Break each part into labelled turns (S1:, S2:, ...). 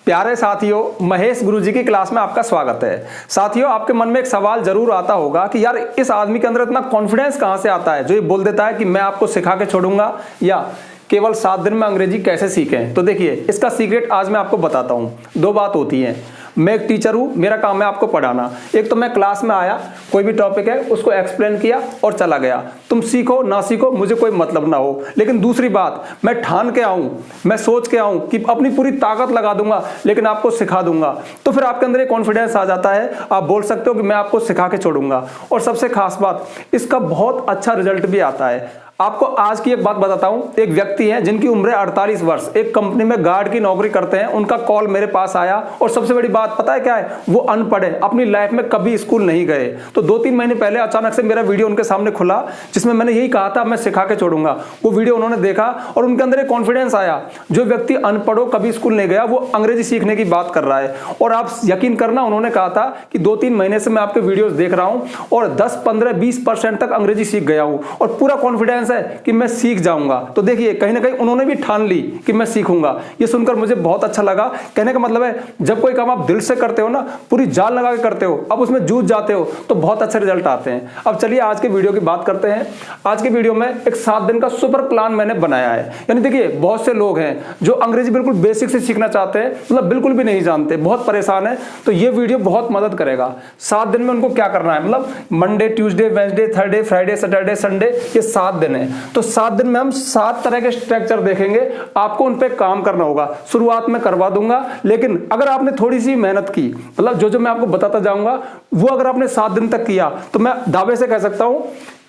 S1: प्यारे साथियों, महेश गुरुजी की क्लास में आपका स्वागत है। साथियों, आपके मन में एक सवाल जरूर आता होगा कि यार इस आदमी के अंदर इतना कॉन्फिडेंस कहां से आता है जो ये बोल देता है कि मैं आपको सिखा के छोड़ूंगा या केवल 7 दिन में अंग्रेजी कैसे सीखें। तो देखिए, इसका सीक्रेट आज मैं आपको बताता हूं। 2 बात होती है। मैं एक टीचर हूं, मेरा काम है आपको पढ़ाना। एक तो मैं क्लास में आया, कोई भी टॉपिक है उसको एक्सप्लेन किया और चला गया। तुम सीखो ना सीखो मुझे कोई मतलब ना हो। लेकिन दूसरी बात, मैं ठान के आऊं, मैं सोच के आऊं कि अपनी पूरी ताकत लगा दूंगा लेकिन आपको सिखा दूंगा, तो फिर आपके अंदर एक कॉन्फिडेंस आ जाता है। आप बोल सकते हो कि मैं आपको सिखा के छोड़ूंगा। और सबसे खास बात, इसका बहुत अच्छा रिजल्ट भी आता है। आपको आज की एक बात बताता हूं। एक व्यक्ति है जिनकी उम्र है 48 वर्ष, एक कंपनी में गार्ड की नौकरी करते हैं। उनका कॉल मेरे पास आया और सबसे बड़ी बात पता है क्या है, वो अनपढ़ है, अपनी लाइफ में कभी स्कूल नहीं गए। तो 2-3 महीने पहले अचानक से मेरा वीडियो उनके सामने खुला जिसमें मैंने यही कहा था मैं सिखा के छोड़ूंगा। वो वीडियो उन्होंने देखा और उनके अंदर एक कॉन्फिडेंस आया। जो व्यक्ति अनपढ़ हो, कभी स्कूल नहीं गया, वो अंग्रेजी सीखने की बात कर रहा है। और आप यकीन करना, उन्होंने कहा था कि 2-3 महीने से मैं आपके वीडियोस देख रहा हूं और 10, 15, 20% तक अंग्रेजी सीख गया हूं और पूरा कॉन्फिडेंस है कि मैं सीख जाऊंगा। तो देखिए, कहीं ना कहीं उन्होंने भी ठान ली कि मैं सीखूंगा। ये सुनकर मुझे बहुत अच्छा लगा। कहने का मतलब है, जब कोई काम आप दिल से करते हो ना, पूरी जान लगा के करते हो, अब उसमें जूझ जाते हो तो बहुत अच्छे रिजल्ट आते हैं। अब चलिए आज के वीडियो की बात करते हैं। आज के वीडियो में एक 7 दिन का सुपर प्लान मैंने बनाया है। यानी देखिए, बहुत से लोग हैं जो अंग्रेजी बिल्कुल बेसिक से सीखना चाहते हैं, मतलब बिल्कुल भी नहीं जानते, बहुत परेशान है। तो ये वीडियो बहुत मदद करेगा। 7 दिन में उनको क्या करना है, मतलब Monday, Tuesday, Wednesday, Thursday, Friday, Saturday, Sunday, ये 7 दिन है। तो 7 दिन में हम 7 तरह के स्ट्रक्चर देखेंगे। आपको उन पे काम करना होगा। शुरुआत में करवा दूंगा, लेकिन अगर आपने थोड़ी सी मेहनत की, मतलब जो मैं आपको बताता जाऊंगा, वो अगर आपने 7 दिन तक किया तो मैं दावे से कह सकता हूं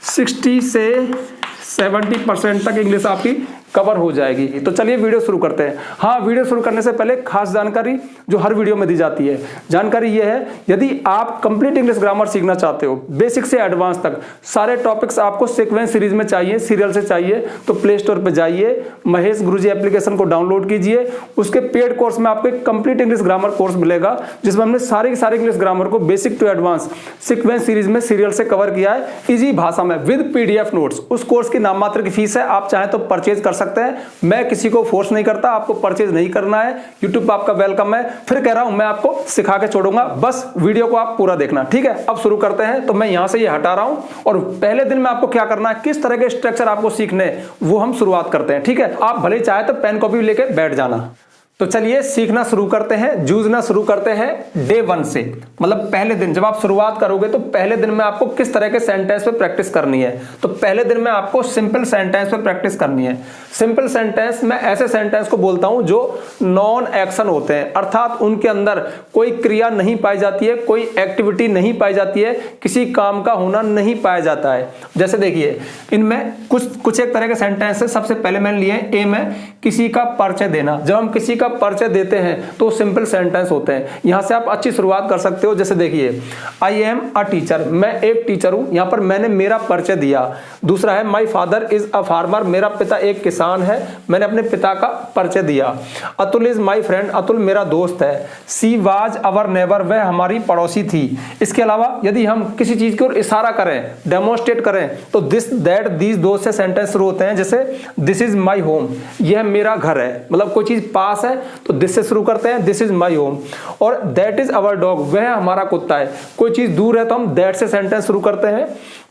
S1: 60 से 70% तक इंग्लिश आपकी कवर हो जाएगी। तो चलिए वीडियो शुरू करते हैं। हाँ, वीडियो शुरू करने से पहले खास जानकारी जो हर वीडियो में दी जाती है। जानकारी ये है, यदि आप कंप्लीट इंग्लिश ग्रामर सीखना चाहते हो, बेसिक से एडवांस तक सारे टॉपिक्स आपको सीक्वेंस सीरीज में चाहिए, सीरियल से चाहिए, तो प्ले स्टोर पर जाइए, महेश गुरुजी एप्लीकेशन को डाउनलोड कीजिए। उसके पेड कोर्स में आपको एक कंप्लीट इंग्लिश ग्रामर कोर्स मिलेगा जिसमें हमने सारे के सारे इंग्लिश ग्रामर को basic to advance sequence series में सीरियल से कवर किया है, इजी भाषा में विद PDF नोट्स। उस कोर्स की नाम मात्र की फीस है, आप चाहें तो परचेज कर सकते हैं। मैं किसी को फोर्स नहीं करता, आपको परचेज नहीं करना है। YouTube पे आपका वेलकम है। फिर कह रहा हूं, मैं आपको सिखा के छोड़ूंगा, बस वीडियो को आप पूरा देखना, ठीक है। अब शुरू करते हैं। तो मैं यहां से ये हटा रहा हूं और पहले दिन में आपको क्या करना है, किस तरह के स्ट्रक्चर आपको सीखने, वो हम शुरुआत करते हैं, ठीक है। आप भले चाहे तो पेन कॉपी लेके बैठ जाना। तो चलिए सीखना शुरू करते हैं, जूझना शुरू करते हैं डे 1 से। मतलब पहले दिन जब आप शुरुआत करोगे तो पहले दिन में आपको किस तरह के सेंटेंस पे प्रैक्टिस करनी है। तो पहले दिन में आपको सिंपल सेंटेंस पे प्रैक्टिस करनी है। सिंपल सेंटेंस, मैं ऐसे सेंटेंस को बोलता हूं जो नॉन एक्शन होते हैं, अर्थात उनके अंदर कोई क्रिया नहीं पाई जाती है, कोई एक्टिविटी नहीं पाई जाती है, किसी काम का होना नहीं पाया जाता है। जैसे देखिए, इनमें कुछ एक तरह के सेंटेंस है। सबसे पहले मैंने लिए ए में किसी का परिचय देना। जब हम किसी का परिचय देते हैं तो सिंपल सेंटेंस होते हैं। यहां से आप अच्छी शुरुआत कर सकते हो। जैसे देखिए, आई एम अ टीचर, मैं एक टीचर हूं। यहां पर मैंने मेरा परिचय दिया। दूसरा है my father is a farmer, मेरा पिता एक किसान है, मैंने अपने पिता का परिचय दिया। Atul is my friend, Atul मेरा दोस्त है। सी वाज अवर नेबर, वह हमारी पड़ोसी थी। इसके अलावा यदि हम किसी चीज की ओर इशारा करें, डेमोन्स्ट्रेट करें, तो दिस, दैट, दीज, दोज से सेंटेंस शुरू होते हैं। जैसे दिस इज माई होम, यह मेरा घर है, मतलब कोई चीज पास है तो दिस से शुरू करते हैं, दिस इज माई होम। और दैट इज अवर डॉग, वह हमारा कुत्ता है। कोई चीज दूर है तो हम दैट से सेंटेंस शुरू करते हैं।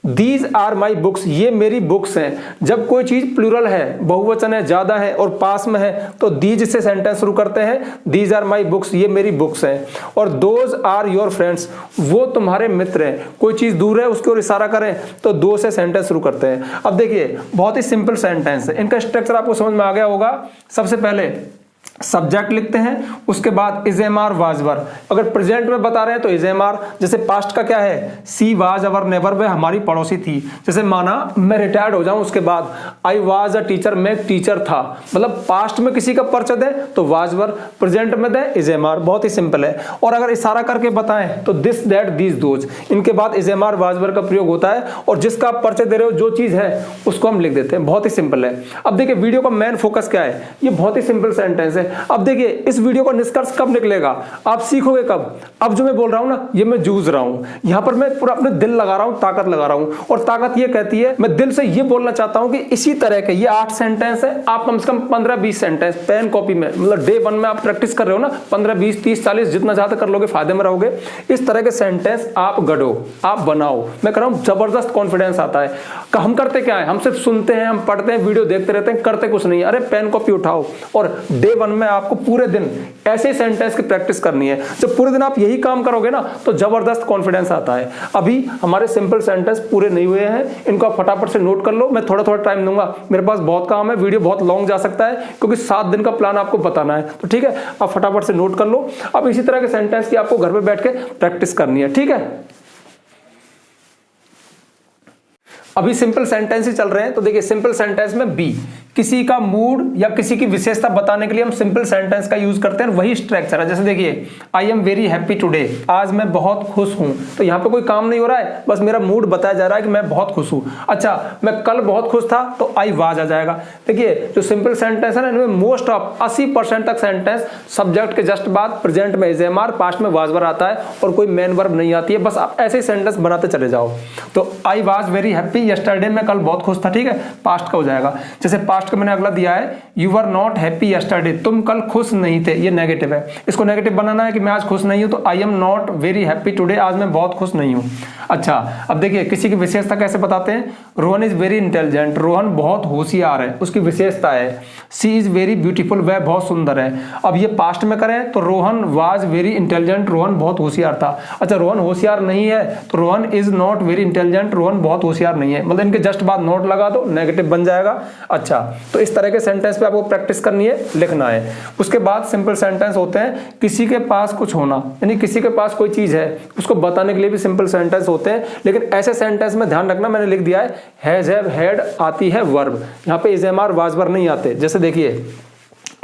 S1: दीज आर माई बुक्स, ये मेरी बुक्स हैं। जब कोई चीज प्लूरल है, बहुवचन है, ज्यादा है और पास में है, तो दीज से सेंटेंस शुरू करते हैं, दीज आर माई बुक्स, ये मेरी बुक्स हैं। और दोज आर योर फ्रेंड्स, वो तुम्हारे मित्र हैं। कोई चीज दूर है उसकी ओर इशारा करें तो दो से सेंटेंस शुरू करते हैं। अब देखिए, बहुत ही सिंपल सेंटेंस है, इनका स्ट्रक्चर आपको समझ में आ गया होगा। सबसे पहले सब्जेक्ट लिखते हैं, उसके बाद is am are was were. अगर प्रेजेंट में बता रहे हैं तो इज एम आर। जैसे पास्ट का क्या है, सी वाज अवर नेबर, वह हमारी पड़ोसी थी। जैसे माना मैं रिटायर्ड हो जाऊं, उसके बाद आई वाज अ टीचर, मैं एक टीचर था। मतलब पास्ट में किसी का परिचय दे तो वाज वर, प्रेजेंट में दे इज एम आर। बहुत ही सिंपल है। और अगर इशारा करके बताएं तो दिस, दैट, दीज, दोज, इनके बाद is am are was were का प्रयोग होता है। और जिसका आप परिचय दे रहे हो, जो चीज है उसको हम लिख देते हैं। बहुत ही सिंपल है। अब देखिए, वीडियो का मेन फोकस क्या है, ये बहुत ही सिंपल सेंटेंस है, है। अब देखिए इस वीडियो का निष्कर्ष कब निकलेगा, आप सीखोगे कब? अब जो मैं बोल रहा हूं ना, ये मैं जूझ रहा हूं, यहां पर मैं पूरा अपने दिल लगा रहा हूं, ताकत लगा रहा हूं, और ताकत ये कहती है, मैं दिल से ये बोलना चाहता हूं कि इसी तरह के ये 8 सेंटेंस है, आप कम से कम 15-20 सेंटेंस पेन कॉपी में, मतलब डे 1 में आप प्रैक्टिस कर रहे हो ना, 15, 20, 30, 40 जितना ज्यादा कर लोगे फायदे में रहोगे। इस तरह के सेंटेंस आप गढ़ो, आप बनाओ। मैं कह रहा हूं जबरदस्त कॉन्फिडेंस आता है। हम करते क्या है, हम सिर्फ सुनते हैं, हम पढ़ते हैं, वीडियो देखते रहते हैं, करते कुछ नहीं। अरे पेन कॉपी उठाओ और डे 1 में आपको पूरे दिन ऐसे सेंटेंस की प्रैक्टिस करनी है। जब पूरे दिन आप यही काम करोगे ना तो जबरदस्त कॉन्फिडेंस आता है। अभी हमारे सिंपल सेंटेंस पूरे नहीं हुए हैं, इनको आप फटाफट से नोट कर लो। मैं थोड़ा थोड़ा टाइम दूंगा, मेरे पास बहुत काम है, वीडियो बहुत लॉन्ग जा सकता है क्योंकि 7 दिन का प्लान आपको बताना है। तो ठीक है, आप फटाफट से नोट कर लो। अब इसी तरह के सेंटेंस की आपको घर पे बैठ के प्रैक्टिस करनी है, ठीक है। अभी सिंपल सेंटेंस ही चल रहे हैं, तो देखिए सिंपल सेंटेंस में बी, किसी का मूड या किसी की विशेषता बताने के लिए हम सिंपल सेंटेंस का यूज करते हैं, वही स्ट्रक्चर है। जैसे देखिए I am very happy today, आज मैं बहुत खुश हूं। तो यहाँ पे कोई काम नहीं हो रहा है, बस मेरा मूड बताया जा रहा है कि मैं बहुत खुश हूं। अच्छा, मैं कल बहुत खुश था, तो आई वाज आ जाएगा। देखिए जो सिंपल सेंटेंस है ना, इनमें मोस्ट ऑफ 80% तक सेंटेंस सब्जेक्ट के जस्ट बाद प्रेजेंट में इज एम आर, पास्ट में वाज वर आता है और कोई मेन वर्ब नहीं आती है। बस आप ऐसे ही सेंटेंस बनाते चले जाओ। तो I was very happy yesterday, मैं कल बहुत खुश था, ठीक है, पास्ट का हो जाएगा। जैसे पास्ट का मैंने अगला दिया है, you were not happy yesterday, तुम कल खुश नहीं थे, ये नेगेटिव है। इसको नेगेटिव बनाना है कि मैं आज खुश नहीं हूं, तो I am not very happy today, आज मैं बहुत खुश नहीं हूं। अच्छा, अब देखिए किसी की विशेषता कैसे बताते हैं, Rohan is very intelligent, Rohan बहुत होशियार है, उसकी विशेषता है। सी इज वेरी ब्यूटीफुल, वह बहुत सुंदर है। अब ये पास्ट में करें तो Rohan was very intelligent, Rohan बहुत होशियार था। अच्छा, रोहन होशियार नहीं है तो Rohan is not very intelligent, Rohan बहुत होशियार नहीं है। मतलब इनके जस्ट बाद नोट लगा दो, नेगेटिव बन जाएगा। अच्छा, तो इस तरह के सेंटेंस पे आपको प्रैक्टिस करनी है, लिखना है। उसके बाद सिंपल सेंटेंस होते हैं किसी के पास कुछ होना, यानी किसी के पास कोई चीज है उसको बताने के लिए भी सिंपल सेंटेंस होते हैं। लेकिन ऐसे सेंटेंस में ध्यान रखना, मैंने लिख दिया है हैज, हैव, हैड आती है वर्ब, यहाँ पे इज, एम, आर, वाज, वर नहीं आते। जैसे देखिए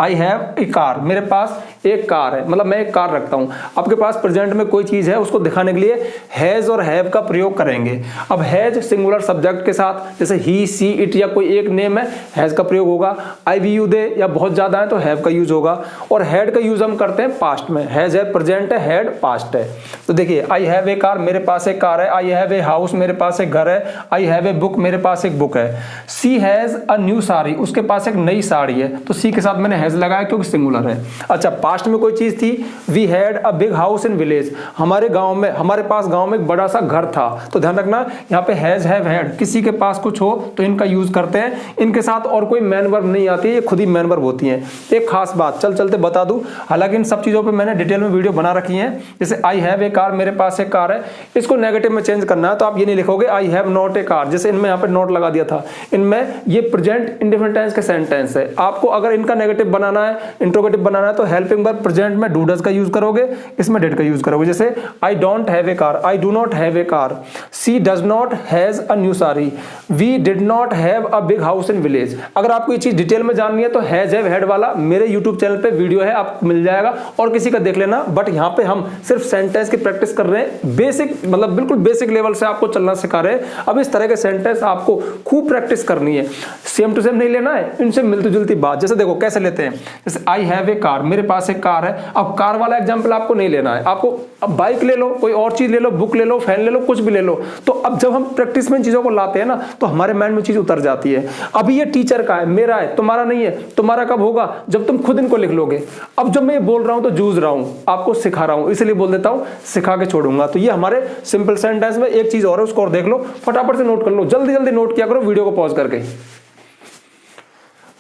S1: आई हैव ए कार, मेरे पास एक कार है, मतलब मैं एक कार रखता हूं। आपके पास प्रेजेंट में कोई चीज है, उसको दिखाने के लिए हैज और हैव का प्रयोग करेंगे। अब हैज सिंगुलर सब्जेक्ट के साथ, जैसे ही, सी, इट या कोई एक नेम है, हैज का प्रयोग होगा। आई, वी, यू, दे या बहुत ज्यादा है तो हैव का यूज होगा। और हैड का यूज हम करते हैं पास्ट में, हैज है प्रेजेंट है, हैड पास्ट है। तो देखिए आई हैव ए कार, मेरे पास एक कार है। आई हैव ए हाउस, मेरे पास एक घर है। आई हैव ए बुक, मेरे पास एक बुक है। सी हैज अ न्यू साड़ी, उसके पास एक नई साड़ी है। तो सी के साथ मैंने लगाया क्योंकि सिंगुलर है। अच्छा, पास्ट में कोई चीज थी, we had a big house in village, हमारे गांव में, हमारे पास गांव में एक बड़ा सा घर था। तो ध्यान रखना यहाँ पे हैज, हैव, हैड, किसी के पास कुछ हो तो इनका यूज करते हैं। इनके साथ और कोई मैन वर्ब नहीं आती है, ये खुद ही मैन वर्ब होती है। एक खास बात चलते बता दूं, हालांकि इन सब चीजों पर मैंने डिटेल में वीडियो बना रखी है। जैसे आई हैव ए कार, मेरे पास एक कार है, इसको नेगेटिव में चेंज करना है तो आप ये नहीं लिखोगे I have not a car, जैसे इनमें यहाँ पे नोट लगा दिया था। इनमें ये प्रेजेंट इंडेफिनिट टेंस के सेंटेंस है। आपको अगर इनका नेगेटिव बनाना है, इंट्रोगेटिव बनाना है तो हेल्पिंग वर्ब प्रेजेंट में डू डज का यूज करोगे, इसमें डिड का यूज करोगे। जैसे I don't have a car, I do not have a car. She does not has a new sari, we did not have a big house in village. अगर आपको ये चीज डिटेल में जाननी है तो हैज, हैव, हैड वाला मेरे यूट्यूब चैनल पे वीडियो है, आपको मिल जाएगा और किसी का देख लेना। बट यहाँ पे हम सिर्फ सेंटेंस की प्रैक्टिस कर रहे हैं, बेसिक, मतलब बिल्कुल बेसिक लेवल से आपको चलना सिखा रहे हैं। अब इस तरह के सेंटेंस आपको खूब प्रैक्टिस करनी है, सेम टू सेम नहीं लेना है, इनसे मिलती जुलती बात। जैसे देखो कैसे लेते हैं, जैसे आई हैव ए कार, मेरे पास एक कार है। अब कार वाला एग्जांपल आपको नहीं लेना है, आपको अब बाइक ले लो, कोई और चीज ले लो, बुक ले लो, फैन ले लो, कुछ भी ले लो। तो अब जब हम प्रैक्टिस में चीजों को लाते हैं ना तो हमारे माइंड में चीज उतर जाती है। अभी ये टीचर का है, मेरा है, तुम्हारा नहीं है। तुम्हारा कब होगा, जब तुम खुद इनको लिख लोगे। अब जब मैं ये बोल रहा हूं तो जूझ रहा हूं, आपको सिखा रहा हूं, इसलिए बोल देता हूं, सिखा के छोड़ूंगा। तो ये हमारे सिंपल सेंटेंस में एक चीज और है, उसको और देख लो, फटाफट से नोट कर लो, जल्दी जल्दी नोट किया करो वीडियो को पॉज करके।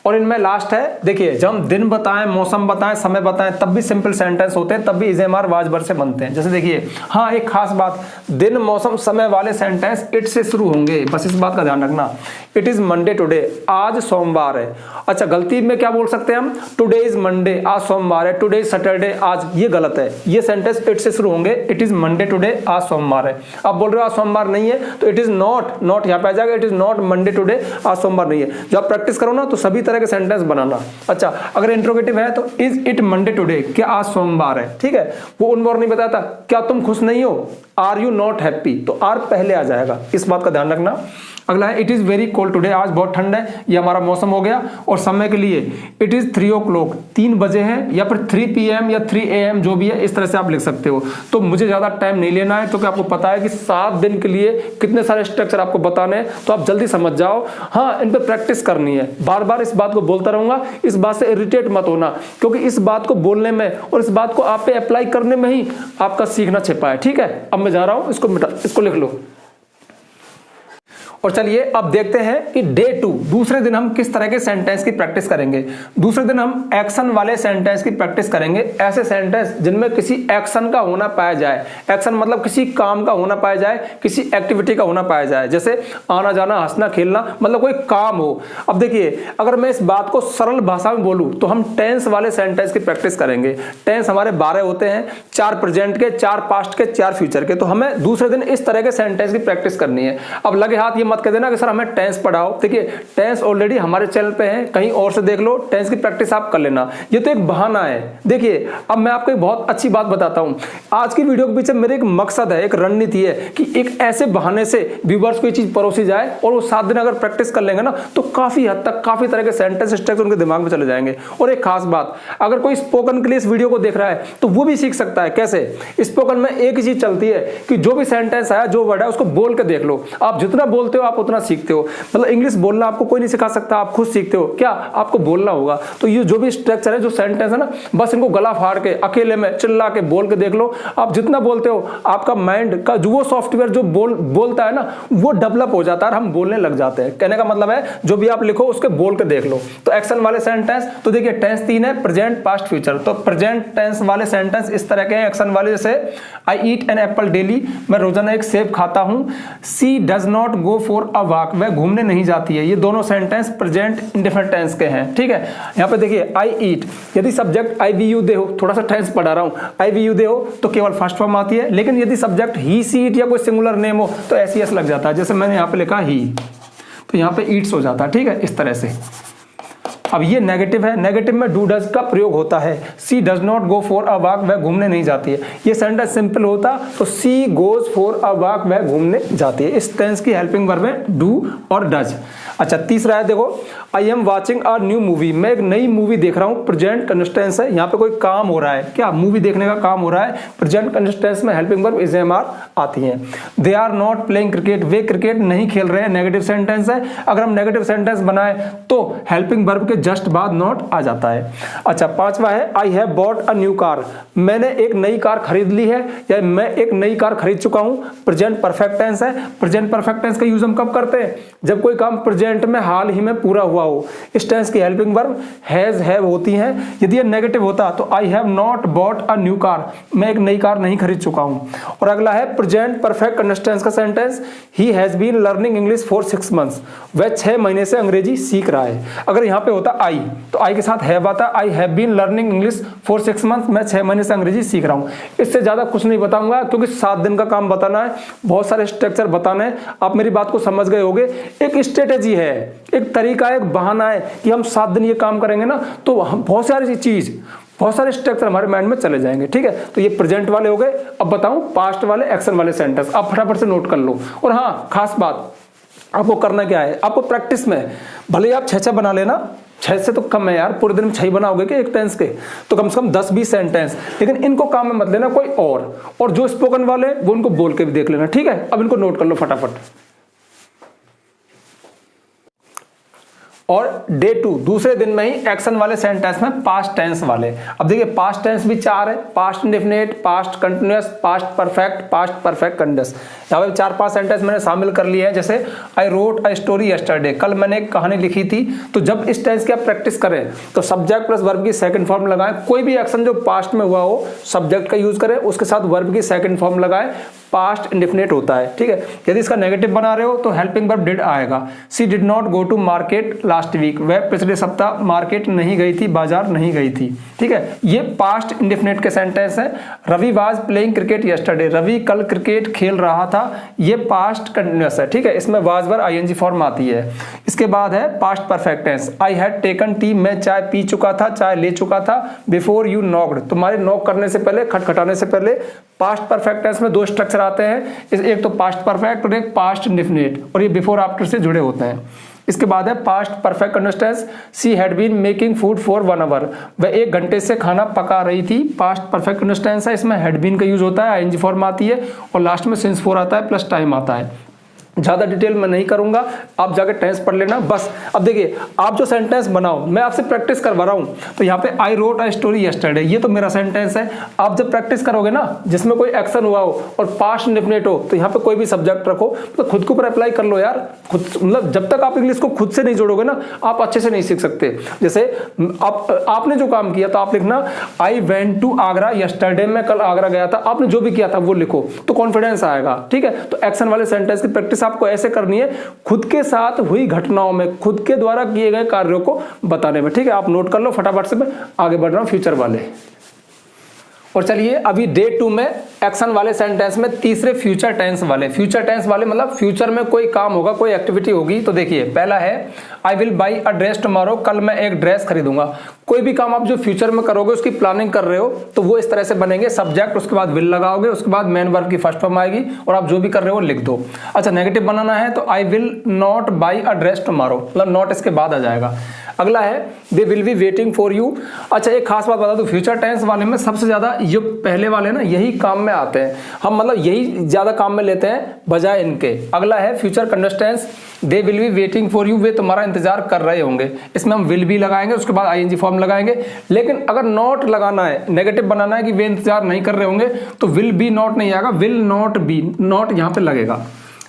S1: और इनमें लास्ट है, देखिए जब हम दिन बताएं, मौसम बताएं, समय बताएं, तब भी सिंपल सेंटेंस होते हैं, तब भी इज, एम, आर, वाज, वर से बनते हैं। जैसे देखिए, हाँ एक खास बात, दिन, मौसम, समय वाले सेंटेंस इट से शुरू होंगे, बस इस बात का ध्यान रखना। इट इज मंडे टुडे, आज सोमवार है। अच्छा, गलती में क्या बोल सकते हैं हम, टुडे इज मंडे, आज सोमवार है। टुडे इज सैटरडे, आज, ये गलत है। ये सेंटेंस इट से शुरू होंगे, इट इज मंडे टुडे, आज सोमवार है। आप बोल रहे हो आज सोमवार नहीं है तो इट इज नॉट, नॉट यहाँ पे आ जाएगा, it is not Monday today, आज सोमवार नहीं है। जब प्रैक्टिस करो ना तो सभी तरह के सेंटेंस बनाना। अच्छा, अगर इंट्रोगेटिव है तो इज इट मंडे टुडे, क्या आज सोमवार है, ठीक है। वो उन बार नहीं बताता, क्या तुम खुश नहीं हो, आर यू नॉट हैप्पी, तो आर पहले आ जाएगा, इस बात का ध्यान रखना। अगला है it is very cold today, आज बहुत ठंड है, ये हमारा मौसम हो गया। और समय के लिए इट इज 3 o'clock, 3 बजे हैं, या फिर 3 PM या 3 AM जो भी है, इस तरह से आप लिख सकते हो। तो मुझे ज्यादा टाइम नहीं लेना है क्योंकि आपको पता है कि 7 दिन के लिए कितने सारे स्ट्रक्चर आपको बताने हैं, तो आप जल्दी समझ जाओ। हाँ, इन पे प्रैक्टिस करनी है, बार बार इस बात को बोलता रहूंगा, इस बात से इरिटेट मत होना, क्योंकि इस बात को बोलने में और इस बात को आप पे अप्लाई करने में ही आपका सीखना छिपा है। ठीक है, अब मैं जा रहा हूं, इसको लिख लो। और चलिए अब देखते हैं कि डे 2 दूसरे दिन हम किस तरह के सेंटेंस की प्रैक्टिस करेंगे। दूसरे दिन हम एक्शन वाले सेंटेंस की प्रैक्टिस करेंगे, ऐसे सेंटेंस जिनमें किसी एक्शन का होना पाया जाए। एक्शन मतलब किसी काम का होना पाया जाए, किसी एक्टिविटी का होना पाया जाए, जैसे आना जाना, हंसना खेलना, मतलब कोई काम हो। अब देखिए, अगर मैं इस बात को सरल भाषा में बोलूं तो हम टेंस वाले सेंटेंस की प्रैक्टिस करेंगे। टेंस हमारे 12 होते हैं, 4 प्रेजेंट के, 4 पास्ट के, 4 फ्यूचर के। तो हमें दूसरे दिन इस तरह के सेंटेंस की प्रैक्टिस करनी है। अब लगे हाथ ये मत कह देना कि सर हमें टेंस पढ़ाओ। देखिए, टेंस ऑलरेडी हमारे चैनल पे है, कहीं और से देख लो, टेंस की प्रैक्टिस आप कर लेना। ये तो एक बहाना है। देखिए, अब मैं आपको एक बहुत अच्छी बात बताता हूं। आज की वीडियो के पीछे मेरे एक मकसद है, एक रणनीति है कि एक ऐसे बहाने से व्यूअर्स को ये चीज परोसी जाए और वो 7 दिन अगर प्रैक्टिस कर लेंगे ना, तो काफी हद तक काफी तरह के सेंटेंस स्ट्रक्चर उनके दिमाग में चले जाएंगे। और एक खास बात, अगर कोई स्पोकन के लिए इस वीडियो को देख रहा है तो वो भी सीख सकता है। कैसे? स्पोकन में एक ही चीज चलती है कि जो भी सेंटेंस आया, जो वर्ड है, उसको बोल के देख लो। आप जितना बोलते हो आप उतना सीखते हो। मतलब इंग्लिश बोलना आपको कोई नहीं सिखा सकता, आप खुद सीखते हो। क्या? आपको बोलना होगा। तो ये जो भी स्ट्रक्चर है, जो सेंटेंस है ना, बस इनको गला फाड़ के अकेले में चिल्ला के बोल के देख लो। आप जितना बोलते हो, आपका माइंड का जो वो सॉफ्टवेयर जो बोलता है ना, वो डेवलप हो जाता है, हम बोलने लग जाते हैं। कहने का मतलब है जो भी आप लिखो उसके बोल के देख लो। तो एक्शन वाले सेंटेंस, तो देखिए टेंस 3 है, प्रेजेंट, पास्ट, फ्यूचर। तो प्रेजेंट टेंस वाले सेंटेंस इस तरह के हैं। एक्शन वाले जैसे I eat an apple daily, मैं रोजाना एक सेब खाता हूं। She does not go for a walk, वह घूमने नहीं जाती है। ये दोनों सेंटेंस प्रेजेंट इंडेफिनिट टेंस के हैं। ठीक है, यहां पे देखिए आई ईट, यदि subject I we you they हो, थोड़ा सा टेंस पढ़ा रहा हूं, आई वी यू दे हो तो केवल फर्स्ट फॉर्म आती है। लेकिन यदि सब्जेक्ट ही, सी, इट या कोई सिंगुलर नेम हो तो ऐसी एस लग जाता है। जैसे मैंने यहां पे लिखा ही, तो यहां पे ईट्स हो जाता है। ठीक है, इस तरह से। अब ये नेगेटिव है, नेगेटिव में डू डज का प्रयोग होता है। She does not go for a walk, वह घूमने नहीं जाती है। ये सेंटेंस सिंपल होता तो she goes for a walk, वह घूमने जाती है। इस टेंस की हेल्पिंग वर्ब है डू और डज। अच्छा, तीसरा है, देखो I am watching a new movie, मैं एक नई मूवी देख रहा हूं। प्रेजेंट कंटिन्यूअस है, यहाँ पे कोई काम हो रहा है। क्या? मूवी देखने का काम हो रहा है। प्रेजेंट कंटिन्यूअस में helping verb is am are आती है। They are not playing cricket, वे क्रिकेट नहीं खेल रहे हैं, नेगेटिव सेंटेंस है। अगर हम नेगेटिव सेंटेंस बनाए तो हेल्पिंग वर्ब के जस्ट बाद नॉट आ जाता है। अच्छा, पांचवा है I have bought a new car, मैंने एक नई कार खरीद ली है या मैं एक नई कार खरीद चुका हूं। प्रेजेंट परफेक्ट टेंस है। प्रेजेंट परफेक्ट टेंस का यूज हम कब करते हैं? जब कोई काम प्रेजेंट में हाल ही में पूरा हुआ हो। इस टेंस की हेल्पिंग वर्ब हैज, हैव होती हैं। यदि ये नेगेटिव होता तो I have not bought a new car, मैं एक नई कार नहीं खरीद चुका हूं। और अगला है प्रेजेंट परफेक्ट कंटिन्यूअस टेंस का sentence, he has been learning English for 6 months, वह 6 महीने से अंग्रेजी सीख रहा है। अगर यहां पे होता आई तो आई के साथ हैव आता, I have been learning English for 6 months, मैं 6 महीने से अंग्रेजी सीख रहा हूं। इससे ज्यादा कुछ नहीं बताऊंगा क्योंकि 7 दिन का काम बताना है, बहुत सारे स्ट्रक्चर बताना है। आप मेरी बात को समझ गए होंगे। एक स्ट्रेटेजी है, एक तरीका है, एक बहाना है कि हम 7 दिन ये काम करेंगे ना, तो बहुत सारी चीज, बहुत सारे स्ट्रक्चर हमारे माइंड में चले जाएंगे। ठीक है, तो ये प्रेजेंट वाले हो गए। अब बताऊं पास्ट वाले, एक्शन वाले सेंटेंस, आप फटाफट से नोट कर लो। और हाँ, खास बात आपको करना क्या है, आपको प्रैक्टिस में भले आप 6 बना लेना, 6 से तो कम है यार, पूरे दिन में 6 बनाओगे कि एक टेंस के, तो कम से कम 10-20 सेंटेंस। लेकिन इनको काम में मत लेना कोई और जो स्पोकन वाले वो उनको बोल के भी देख लेना। ठीक है, अब इनको नोट कर लो फटाफट। और डे 2 दूसरे दिन में ही एक्शन वाले सेंटेंस में पास्ट टेंस वाले। अब देखिए पास्ट टेंस भी 4 है, past indefinite, past continuous, past perfect, past perfect continuous. यहाँ पे 4-5 सेंटेंस मैंने शामिल कर लिए हैं। जैसे I wrote a story yesterday, कल मैंने एक कहानी लिखी थी। तो जब इस टेंस की आप प्रैक्टिस करें तो सब्जेक्ट प्लस वर्ब की सेकंड फॉर्म लगाएं। कोई भी एक्शन जो पास्ट में हुआ हो सब्जेक्ट का यूज करें, उसके साथ वर्ब की सेकंड फॉर्म लगाएं, पास्ट इंडेफिनिट होता है। ठीक है, यदि इसका नेगेटिव बना रहे हो तो हेल्पिंग वर्ब डिड आएगा। She did not go to market last week, वह पिछले सप्ताह मार्केट नहीं गई थी, बाजार नहीं गई थी। ठीक है, ये पास्ट इंडेफिनिट के सेंटेंस है। Ravi was playing cricket yesterday, Ravi कल क्रिकेट खेल रहा था, ये पास्ट कंटिन्यूअस है। ठीक है, इसमें वाज वर्ब आईएनजी फॉर्म आती है। इसके बाद है past perfect tense, I had taken tea, मैं चाय पी चुका था, चाय ले चुका था। बिफोर यू नॉक्ड, तुम्हारे नॉक करने से पहले, खटखटाने से पहले पास्ट परफेक्ट टेंस में दो स्ट्रक्चर आते हैं, एक तो पास्ट परफेक्ट और एक पास्ट इंडेफिनिट, और ये बिफोर आफ्टर से जुड़े होते हैं। इसके बाद है past perfect continuous tense, she had been making food for 1 hour, वह 1 घंटे से खाना पका रही थी। पास्ट परफेक्ट कंटिन्यूअस टेंस है, इसमें हैड बीन का यूज होता है, आईएनजी फॉर्म आती है और लास्ट में सिंस फॉर आता है प्लस टाइम आता है। ज़्यादा डिटेल में नहीं करूंगा, आप जाके टेंस पढ़ लेना बस। अब देखिए, आप जो सेंटेंस बनाओ, मैं आपसे प्रैक्टिस करवा रहा हूँ, तो यहाँ पे I wrote a story yesterday, ये तो मेरा सेंटेंस है। आप जब प्रैक्टिस करोगे ना, जिसमें कोई एक्शन हुआ हो और पास्ट इंडेफिनिट हो, तो यहाँ पे कोई भी सब्जेक्ट रखो, तो खुद के ऊपर अप्लाई कर लो यार। खुद मतलब जब तक आप इंग्लिश को खुद से नहीं जोड़ोगे ना, आप अच्छे से नहीं सीख सकते। जैसे आपने जो काम किया, तो आप लिखना I went to Agra yesterday, मैं कल आगरा गया था। आपने जो भी किया था वो लिखो, तो कॉन्फिडेंस आएगा। ठीक है, तो एक्शन वाले सेंटेंस की प्रैक्टिस आपको ऐसे करनी है, खुद के साथ हुई घटनाओं में, खुद के द्वारा किए गए कार्यों को बताने में। ठीक है, आप नोट कर लो फटाफट से, मैं आगे बढ़ रहा हूं फ्यूचर वाले। और चलिए अभी डे 2 में एक्शन वाले सेंटेंस में तीसरे फ्यूचर टेंस वाले। फ्यूचर टेंस वाले मतलब फ्यूचर में कोई काम होगा, कोई एक्टिविटी होगी। तो देखिए, पहला है I will by a dress tomorrow, कल मैं एक ड्रेस खरीदूंगा। कोई भी काम आप जो फ्यूचर में करोगे, उसकी प्लानिंग कर रहे हो, तो वो इस तरह से बनेंगे, सब्जेक्ट, उसके बाद विल लगाओगे, उसके बाद मेन वर्ब की फर्स्ट फॉर्म आएगी और आप जो भी कर रहे हो लिख दो। अच्छा, नेगेटिव बनाना है तो I will not by a dress tomorrow, मतलब नॉट इसके बाद आ जाएगा। अगला है दे will be waiting for you. अच्छा, एक खास बात बता दूं, फ्यूचर टेंस वाले में सबसे ज्यादा ये पहले वाले ना यही काम में आते हैं, हम मतलब यही ज्यादा काम में लेते हैं बजाय इनके। अगला है future continuous tense, they will be waiting for you, वे तुम्हारा इंतजार कर रहे होंगे। इसमें हम विल बी लगाएंगे, उसके बाद आईएनजी फॉर्म लगाएंगे। लेकिन अगर नॉट लगाना है, नेगेटिव बनाना है कि वे इंतजार नहीं कर रहे होंगे, तो विल बी नॉट नहीं आएगा, विल नॉट बी, नॉट यहां पे लगेगा।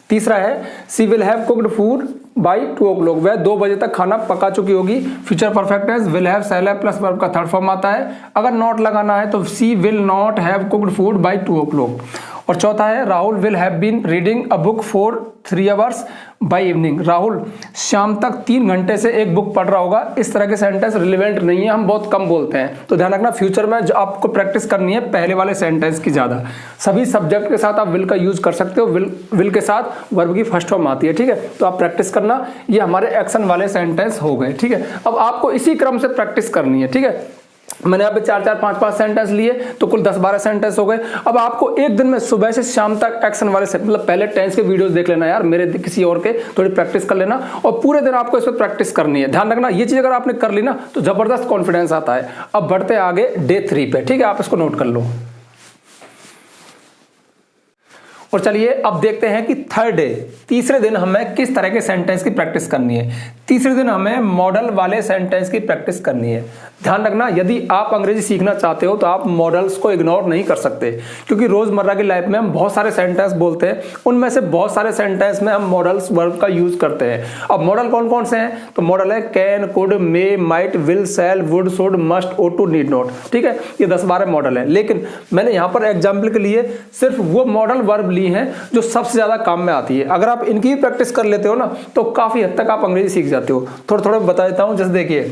S1: तीसरा है she will have cooked food by 2 o'clock, वह 2 बजे तक खाना पका चुकी होगी। Future perfect tense will have shall have plus verb का थर्ड फॉर्म आता है। अगर नॉट लगाना है तो she will not have cooked food by 2 o'clock। और चौथा है Rahul will have been reading a book for 3 hours by evening, Rahul शाम तक 3 घंटे से एक बुक पढ़ रहा होगा। इस तरह के सेंटेंस रिलेवेंट नहीं है, हम बहुत कम बोलते हैं, तो ध्यान रखना फ्यूचर में जो आपको प्रैक्टिस करनी है पहले वाले सेंटेंस की ज्यादा। सभी सब्जेक्ट के साथ आप विल का यूज कर सकते हो, विल के साथ वर्ब की फर्स्ट फॉर्म आती है। ठीक है, तो आप प्रैक्टिस करना। ये हमारे एक्शन वाले सेंटेंस हो गए। ठीक है, अब आपको इसी क्रम से प्रैक्टिस करनी है। ठीक है, मैंने यहाँ पे 4-4, 5-5 सेंटेंस लिए, तो कुल 10-12 सेंटेंस हो गए। अब आपको एक दिन में सुबह से शाम तक एक्शन वाले से, मतलब पहले टेंस के वीडियोस देख लेना यार, मेरे किसी और के, थोड़ी प्रैक्टिस कर लेना और पूरे दिन आपको इस पर प्रैक्टिस करनी है। ध्यान रखना, ये चीज अगर आपने कर ली ना, तो जबरदस्त कॉन्फिडेंस आता है। अब बढ़ते आगे डे 3 पे। ठीक है, आप इसको नोट कर लो। और चलिए अब देखते हैं कि थर्ड डे, तीसरे दिन हमें किस तरह के सेंटेंस की प्रैक्टिस करनी है। तीसरे दिन हमें मॉडल वाले सेंटेंस की प्रैक्टिस करनी है। ध्यान रखना, यदि आप अंग्रेजी सीखना चाहते हो तो आप मॉडल्स को इग्नोर नहीं कर सकते, क्योंकि रोजमर्रा की लाइफ में हम बहुत सारे सेंटेंस बोलते हैं, उनमें से बहुत सारे सेंटेंस में हम मॉडल्स वर्ब का यूज करते हैं। अब मॉडल कौन कौन से हैं? तो मॉडल है can, could, may, might, will, shall, would, should, must, ought to, need not. ठीक है, ये 10-12 मॉडल है, लेकिन मैंने यहाँ पर एग्जाम्पल के लिए सिर्फ वो मॉडल वर्ब ली हैं जो सबसे ज्यादा काम में आती है। अगर आप इनकी भी प्रैक्टिस कर लेते हो ना, तो काफी हद तक आप अंग्रेजी सीख जाते हो। थोड़ा थोड़ा बता देता हूं। जैसे देखिए,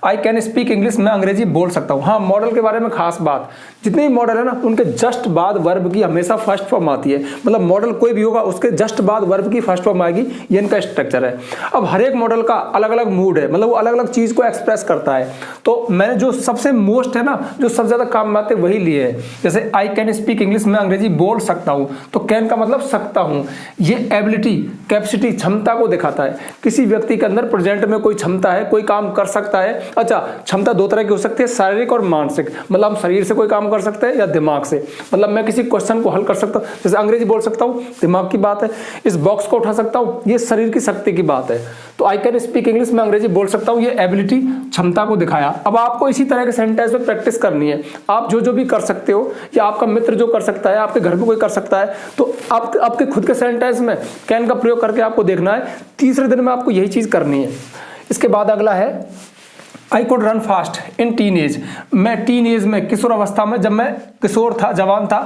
S1: आई कैन स्पीक इंग्लिश, मैं अंग्रेजी बोल सकता हूं। हाँ, मॉडल के बारे में खास बात, जितने भी मॉडल है ना, उनके जस्ट बाद वर्ब की हमेशा फर्स्ट फॉर्म आती है। मतलब मॉडल कोई भी होगा, उसके जस्ट बाद वर्ब की फर्स्ट फॉर्म आएगी। ये इनका स्ट्रक्चर है। अब हर एक मॉडल का अलग अलग मूड है, मतलब वो अलग अलग चीज को एक्सप्रेस करता है। तो मैंने जो सबसे मोस्ट है ना, जो सबसे ज्यादा काम में आते वही लिए है। जैसे आई कैन स्पीक इंग्लिश, मैं अंग्रेजी बोल सकता हूं, तो कैन का मतलब सकता हूं। ये एबिलिटी, कैपेसिटी, क्षमता को दिखाता है। किसी व्यक्ति के अंदर प्रेजेंट में कोई क्षमता है, कोई काम कर सकता है। अच्छा, क्षमता 2 तरह की हो सकती है, शारीरिक और मानसिक। मतलब हम शरीर से कोई काम कर सकते हैं या दिमाग से। मतलब मैं किसी क्वेश्चन को हल कर सकता हूं, जैसे अंग्रेजी बोल सकता हूं, दिमाग की बात है। इस बॉक्स को उठा सकता हूं, ये शरीर की शक्ति की बात है। तो आई कैन स्पीक इंग्लिश, मैं अंग्रेजी बोल सकता हूं, ये एबिलिटी, क्षमता को दिखाया। अब आपको इसी तरह के सेंटेंस में प्रैक्टिस करनी है। आप जो जो भी कर सकते हो, या आपका मित्र जो कर सकता है, आपके घर में कोई कर सकता है, तो आपके खुद के सेंटेंस में कैन का प्रयोग करके आपको देखना है। तीसरे दिन में आपको यही चीज करनी है। इसके बाद अगला है I could run fast in teen age, मैं टीन एज में, किशोर अवस्था में, जब मैं किशोर था, जवान था,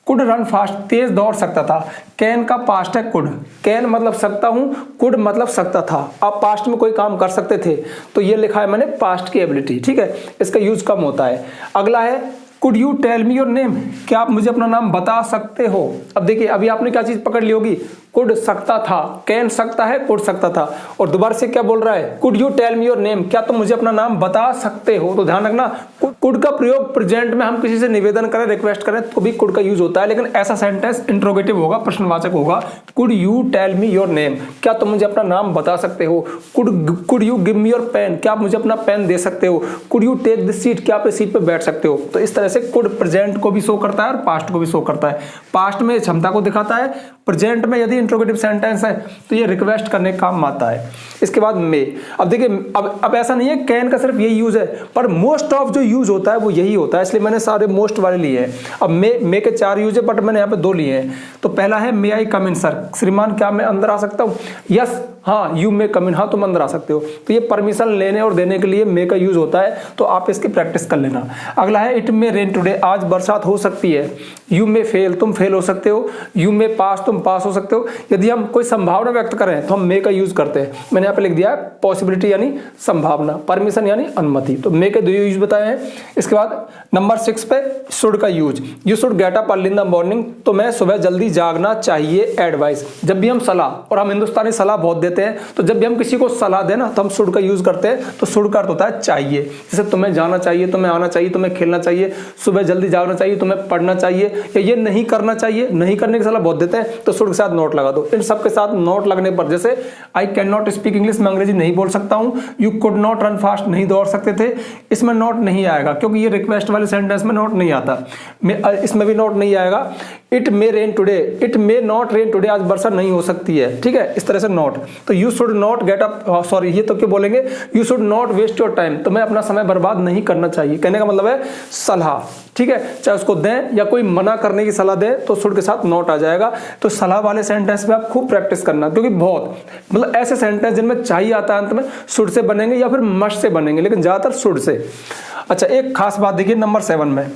S1: कुड रन फास्ट, तेज दौड़ सकता था। कैन का पास्ट है कुड, कैन मतलब सकता हूं, कुड मतलब सकता था। आप पास्ट में कोई काम कर सकते थे, तो ये लिखा है मैंने पास्ट की एबिलिटी। ठीक है, इसका यूज कम होता है। अगला है could you tell me your name, क्या आप मुझे अपना नाम बता सकते हो। अब देखिए, अभी आपने क्या चीज पकड़ ली होगी, कुड सकता था, कैन सकता है, कुड सकता था, और दोबारा से क्या बोल रहा है, could you tell me your name, क्या तुम मुझे अपना नाम बता सकते हो। तो ध्यान रखना, कुड का प्रयोग प्रेजेंट में हम किसी से निवेदन करें, रिक्वेस्ट करें तो भी कुड का यूज होता है, लेकिन ऐसा सेंटेंस इंट्रोगेटिव होगा, प्रश्नवाचक होगा। Could you tell me your name, क्या तुम मुझे अपना नाम बता सकते हो। Could you give me your pen, क्या आप मुझे अपना पेन दे सकते हो। Could you take this seat, क्या आप इस सीट पे बैठ सकते हो। तो इस तरह से कुड प्रेजेंट को भी शो करता है और पास्ट को भी शो करता है। पास्ट में क्षमता को दिखाता है, प्रेजेंट में यदि इंट्रोगेटिव सेंटेंस है तो ये रिक्वेस्ट करने का काम आता है। इसके बाद मे। अब देखिए, अब ऐसा नहीं है कैन का सिर्फ यही यूज है, पर मोस्ट ऑफ जो यूज होता है वो यही होता है, इसलिए मैंने सारे मोस्ट वाले लिए हैं। अब मे के 4 यूज है, बट मैंने यहाँ पे 2 लिए हैं। तो पहला है मे आई कम इन सर, श्रीमान क्या मैं अंदर आ सकता हूँ। यस, हाँ, यू मे कम इन, हाँ तुम अंदर आ सकते हो। तो ये परमिशन लेने और देने के लिए मे का यूज होता है, तो आप इसकी प्रैक्टिस कर लेना। अगला है इट मे रेन टुडे, आज बरसात हो सकती है। यू मे फेल, तुम फेल हो सकते हो। यू मे पास, तुम पास हो सकते हो। यदि हम कोई संभावना व्यक्त करें तो हम मे का यूज करते हैं। मैंने यहाँ पे लिख दिया है पॉसिबिलिटी यानी संभावना, परमिशन यानी अनुमति। तो मे के 2 यूज बताए हैं। इसके बाद नंबर 6 पे शुड का use. You should get up early in the morning, तो मैं सुबह जल्दी जागना चाहिए। एडवाइस, जब भी हम सलाह, और हम हिंदुस्तानी सलाह बहुत देते हैं, तो जब भी हम किसी को सलाह दें ना तो हम शुड का यूज करते हैं। तो शुड का अर्थ होता है चाहिए। जैसे तुम्हें जाना चाहिए, तुम्हें आना चाहिए, तुम्हें खेलना चाहिए, सुबह जल्दी जागना चाहिए, तुम्हें पढ़ना चाहिए, या ये नहीं करना चाहिए, नहीं करने की सलाह बहुत देते हैं, तो शुड के साथ नोट लगा दो। इन सब के साथ नोट लगने पर, जैसे I can not speak English, मैं अंग्रेजी नहीं बोल सकता हूं। You could not run fast, नहीं दौड़ सकते थे, इसमें नोट नहीं आएगा क्योंकि ये रिक्वेस्ट वाले सेंटेंस में नोट नहीं आता। इसमें भी नोट नहीं आएगा। It may rain today, it may not rain today, आज वर्षा नहीं हो सकती है। ठीक है, इस तरह से नोट। तो you should not get up, sorry ये तो क्या बोलेंगे, you should not waste your time, तो मैं अपना समय बर्बाद नहीं करना चाहिए। कहने का मतलब है सलाह। ठीक है, चाहे उसको दें या कोई मना करने की सलाह दे तो शुड के साथ नॉट आ जाएगा। तो सलाह वाले सेंटेंस में आप खूब प्रैक्टिस करना, क्योंकि बहुत मतलब ऐसे सेंटेंस जिनमें चाहिए आता है अंत में शुड से बनेंगे या फिर मस्ट से बनेंगे, लेकिन ज्यादातर शुड से। अच्छा, एक खास बात देखिए नंबर 7 में,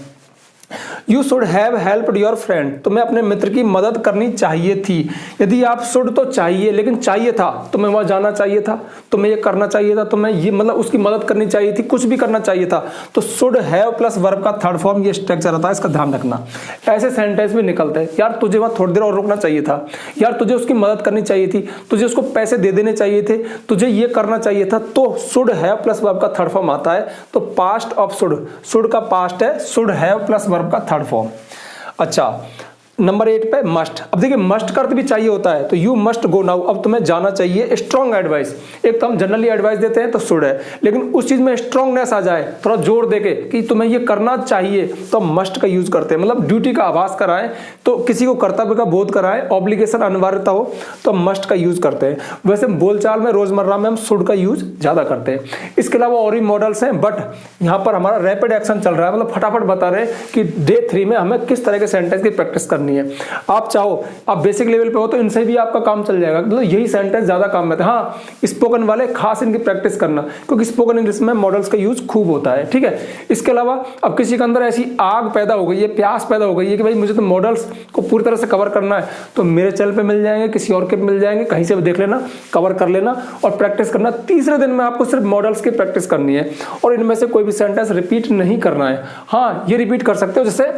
S1: you should have helped your friend, तुम्हें अपने मित्र की मदद करनी चाहिए थी। यदि आप शुड तो चाहिए, लेकिन चाहिए था, तुम्हें वहां जाना चाहिए था, तुम्हें ये करना चाहिए था, तुम्हें ये मतलब उसकी मदद करनी चाहिए थी, कुछ भी करना चाहिए था, तो शुड हैव प्लस वर्ब का थर्ड फॉर्म ये स्ट्रक्चर आता है, इसका ध्यान रखना। ऐसे सेंटेंस भी निकलते हैं, यार तुझे वहां थोड़ी देर और रुकना चाहिए था, यार तुझे उसकी मदद करनी चाहिए थी, तुझे उसको पैसे दे देने चाहिए थे, तुझे ये करना चाहिए था, तो शुड हैव प्लस वर्ब का थर्ड फॉर्म आता है। तो पास्ट ऑफ शुड, शुड का पास्ट है, शुड हैव प्लस वर्ब का थर्ड फॉर्म। अच्छा, नंबर 8 पे मस्ट। अब देखिए मस्ट का अर्थ भी चाहिए होता है, तो यू मस्ट गो नाउ, अब तुम्हें जाना चाहिए। स्ट्रॉन्ग एडवाइस, एक तो हम जनरली एडवाइस देते हैं तो शुड है, लेकिन उस चीज में स्ट्रॉन्गनेस आ जाए, थोड़ा जोर देके कि तुम्हें ये करना चाहिए, तो मस्ट का यूज करते हैं। मतलब ड्यूटी का आभास कराएं, तो किसी को कर्तव्य का बोध कराएं, ऑब्लिगेशन अनिवार्यता हो, तो मस्ट का यूज करते हैं। वैसे बोलचाल में रोजमर्रा में हम शुड का यूज ज्यादा करते हैं। इसके अलावा और भी मॉडल्स हैं, बट यहाँ पर हमारा रैपिड एक्शन चल रहा है, मतलब फटाफट बता रहे हैं कि डे 3 में हमें किस तरह के सेंटेंस की प्रैक्टिस करनी है। आप चाहो, आप बेसिक लेवल पे हो तो इनसे भी आपका काम चल जाएगा, मतलब यही सेंटेंस ज्यादा काम में है। हाँ, स्पोकन वाले खास इनकी प्रैक्टिस करना, क्योंकि स्पोकन इंग्लिश में मॉडल्स का यूज खूब होता है। ठीक है, इसके अलावा अब किसी के अंदर ऐसी आग पैदा हो गई है, प्यास पैदा हो गई है कि भाई मुझे तो मॉडल्स को पूरी तरह से कवर करना है, तो मेरे चैनल पे मिल जाएंगे, किसी और के मिल जाएंगे, कहीं से भी देख लेना, कवर कर लेना और प्रैक्टिस करना। तीसरे दिन में आपको सिर्फ मॉडल्स की प्रैक्टिस करनी है और इनमें से कोई भी सेंटेंस रिपीट नहीं करना है। हाँ, ये रिपीट कर सकते हो, जैसे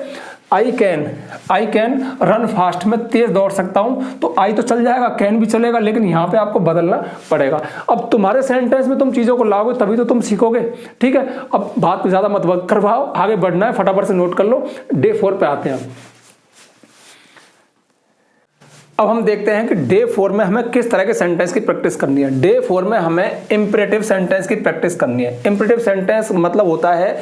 S1: आई कैन रन फास्ट, मैं तेज दौड़ सकता हूं, तो आई तो चल जाएगा, कैन भी चलेगा, लेकिन यहां पे आपको बदलना पड़ेगा। अब तुम्हारे सेंटेंस में तुम चीजों को लाओगे तभी तो तुम सीखोगे। ठीक है, अब बात ज्यादा मत करवाओ, आगे बढ़ना है, फटाफट से नोट कर लो। डे 4 पे आते हैं। अब हम देखते हैं कि डे 4 में हमें किस तरह के सेंटेंस की प्रैक्टिस करनी है। डे 4 में हमें इंपरेटिव सेंटेंस की प्रैक्टिस करनी है। इंपरेटिव सेंटेंस मतलब होता है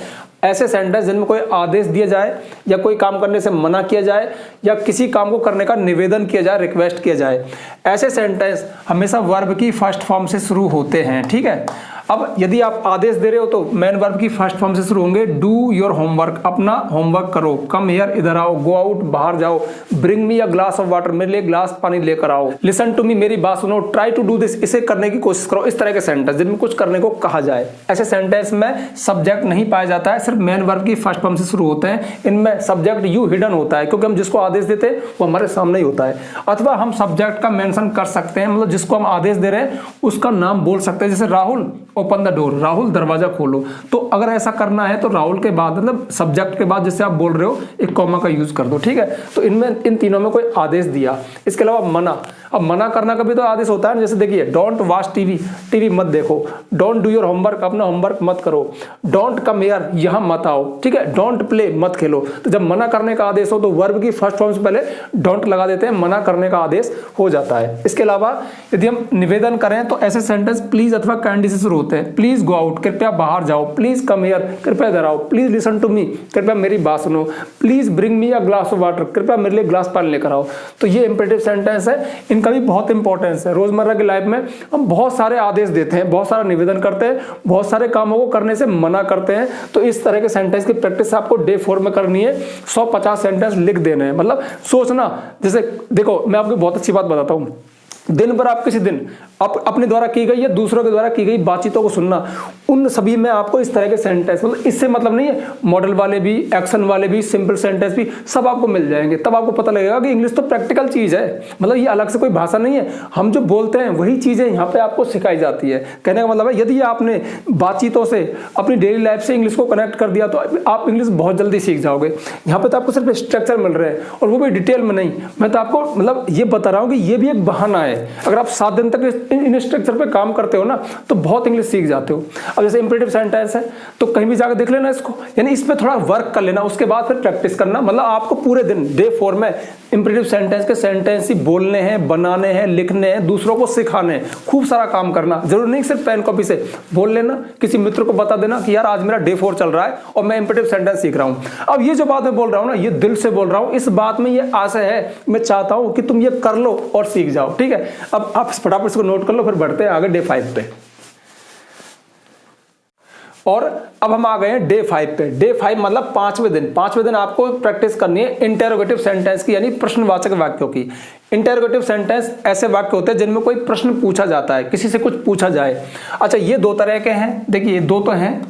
S1: ऐसे सेंटेंस जिनमें कोई आदेश दिया जाए या कोई काम करने से मना किया जाए या किसी काम को करने का निवेदन किया जाए, रिक्वेस्ट किया जाए। ऐसे सेंटेंस हमेशा वर्ब की फर्स्ट फॉर्म से शुरू होते हैं। ठीक है, अब यदि आप आदेश दे रहे हो तो मेन वर्ब की फर्स्ट फॉर्म से शुरू होंगे। डू योर होमवर्क, अपना होमवर्क करो। कम हियर, इधर आओ। गो आउट, बाहर जाओ। Bring me a glass of water, मेरे लिए ग्लास पानी लेकर आओ। लिसन टू मी, मेरी बात सुनो। ट्राई टू डू दिस, इसे करने की कोशिश करो। इस तरह के सेंटेंस जिनमें कुछ करने को कहा जाए, ऐसे सेंटेंस में सब्जेक्ट नहीं पाया जाता है, सिर्फ मेन वर्ब की फर्स्ट फॉर्म से शुरू होते हैं। इनमें सब्जेक्ट यू हिडन होता है, क्योंकि हम जिसको आदेश देते हैं वो हमारे सामने ही होता है। अथवा हम सब्जेक्ट का मेंशन कर सकते हैं, मतलब जिसको हम आदेश दे रहे हैं उसका नाम बोल सकते हैं। जैसे Rahul open the door, Rahul दरवाजा खोलो। तो अगर ऐसा करना है तो राहुल के बाद मतलब सब्जेक्ट के बाद जैसे आप बोल रहे हो एक कॉमा का यूज कर दो, ठीक है। तो इनमें इन तीनों में कोई आदेश दिया। इसके अलावा मना, अब मना करना का भी तो आदेश होता है ना, जैसे देखिए डोंट वॉच टीवी, टीवी मत देखो। डोंट डू योर होमवर्क, अपना होमवर्क मत करो। डोंट कम हियर, यहां मत आओ, ठीक है। डोंट प्ले, मत खेलो। तो जब मना करने का आदेश हो तो वर्ब की फर्स्ट फॉर्म से पहले डोंट लगा देते हैं, मना करने का आदेश हो जाता है। इसके अलावा यदि हम निवेदन करें तो ऐसे सेंटेंस प्लीज अथवा काइंडली से शुरू होते हैं। प्लीज गो आउट, कृपया बाहर जाओ। प्लीज कम हियर, कृपया इधर आओ। प्लीज लिसन टू मी, कृपया मेरी बात सुनो। Please bring me a glass of water, कृपया मेरे लिए ग्लास पानी लेकर आओ। तो ये इंपेरेटिव सेंटेंस है, इनका भी बहुत इंपॉर्टेंस है। रोजमर्रा की लाइफ में हम बहुत सारे आदेश देते हैं, बहुत सारा निवेदन करते हैं, बहुत सारे कामों को करने से मना करते हैं। तो इस तरह के सेंटेंस की प्रैक्टिस आपको डे 4 में करनी है। 150 सेंटेंस लिख देने हैं, मतलब सोचना। जैसे देखो मैं आपको बहुत अच्छी बात बताता हूं, दिन भर आप किसी दिन अपने द्वारा की गई या दूसरों के द्वारा की गई बातचीतों को सुनना, उन सभी में आपको इस तरह के सेंटेंस, मतलब इससे मतलब नहीं है, मॉडल वाले भी, एक्शन वाले भी, सिंपल सेंटेंस भी, सब आपको मिल जाएंगे। तब आपको पता लगेगा कि इंग्लिश तो प्रैक्टिकल चीज है, मतलब ये अलग से कोई भाषा नहीं है। हम जो बोलते हैं वही चीजें यहाँ पे आपको सिखाई जाती है। कहने का मतलब है यदि आपने बातचीतों से अपनी डेली लाइफ से इंग्लिश को कनेक्ट कर दिया तो आप इंग्लिश बहुत जल्दी सीख जाओगे। यहाँ पे तो आपको सिर्फ स्ट्रक्चर मिल रहे हैं और वो भी डिटेल में नहीं। मैं तो आपको मतलब ये बता रहा हूँ कि ये भी एक बहाना है। अगर आप 7 दिन तक इन स्ट्रक्चर पे काम करते हो ना तो बहुत इंग्लिश सीख जाते हो। अब जैसे इंपेरेटिव सेंटेंस है तो कहीं भी जाकर देख लेना इसको, यानी इस पे थोड़ा वर्क कर लेना, उसके बाद फिर प्रैक्टिस करना। मतलब आपको पूरे दिन डे 4 में इंपेरेटिव सेंटेंस के सेंटेंस ही बोलने हैं, बनाने हैं, लिखने हैं, दूसरों को सिखाने हैं, खूब सारा काम करना। जरूरी नहीं सिर्फ पेन कॉपी से बोल लेना, किसी मित्र को बता देना कि यार आज मेरा डे 4 चल रहा है और मैं इंपेरेटिव सेंटेंस सीख रहा हूं। अब ये जो बात मैं बोल रहा हूं ना, ये दिल से बोल रहा हूं, इस बात में ये आशा है, मैं चाहता हूं कि तुम ये कर लो और सीख जाओ, ठीक है। अब आप फटाफट इसको नोट कर लो, फिर बढ़ते हैं आगे डे 5 पे। और अब हम आ गए हैं डे 5 पे। डे 5 मतलब 5वें दिन। 5वें दिन आपको प्रैक्टिस करनी है इंटेरोगेटिव सेंटेंस की, यानी प्रश्नवाचक वाक्यों की। इंटेरोगेटिव सेंटेंस ऐसे वाक्य होते हैं जिनमें कोई प्रश्न पूछा जाता है, किसी से कुछ पूछा जाए। अच्छा, ये 2 तरह के हैं। देखिए 2 तो हैं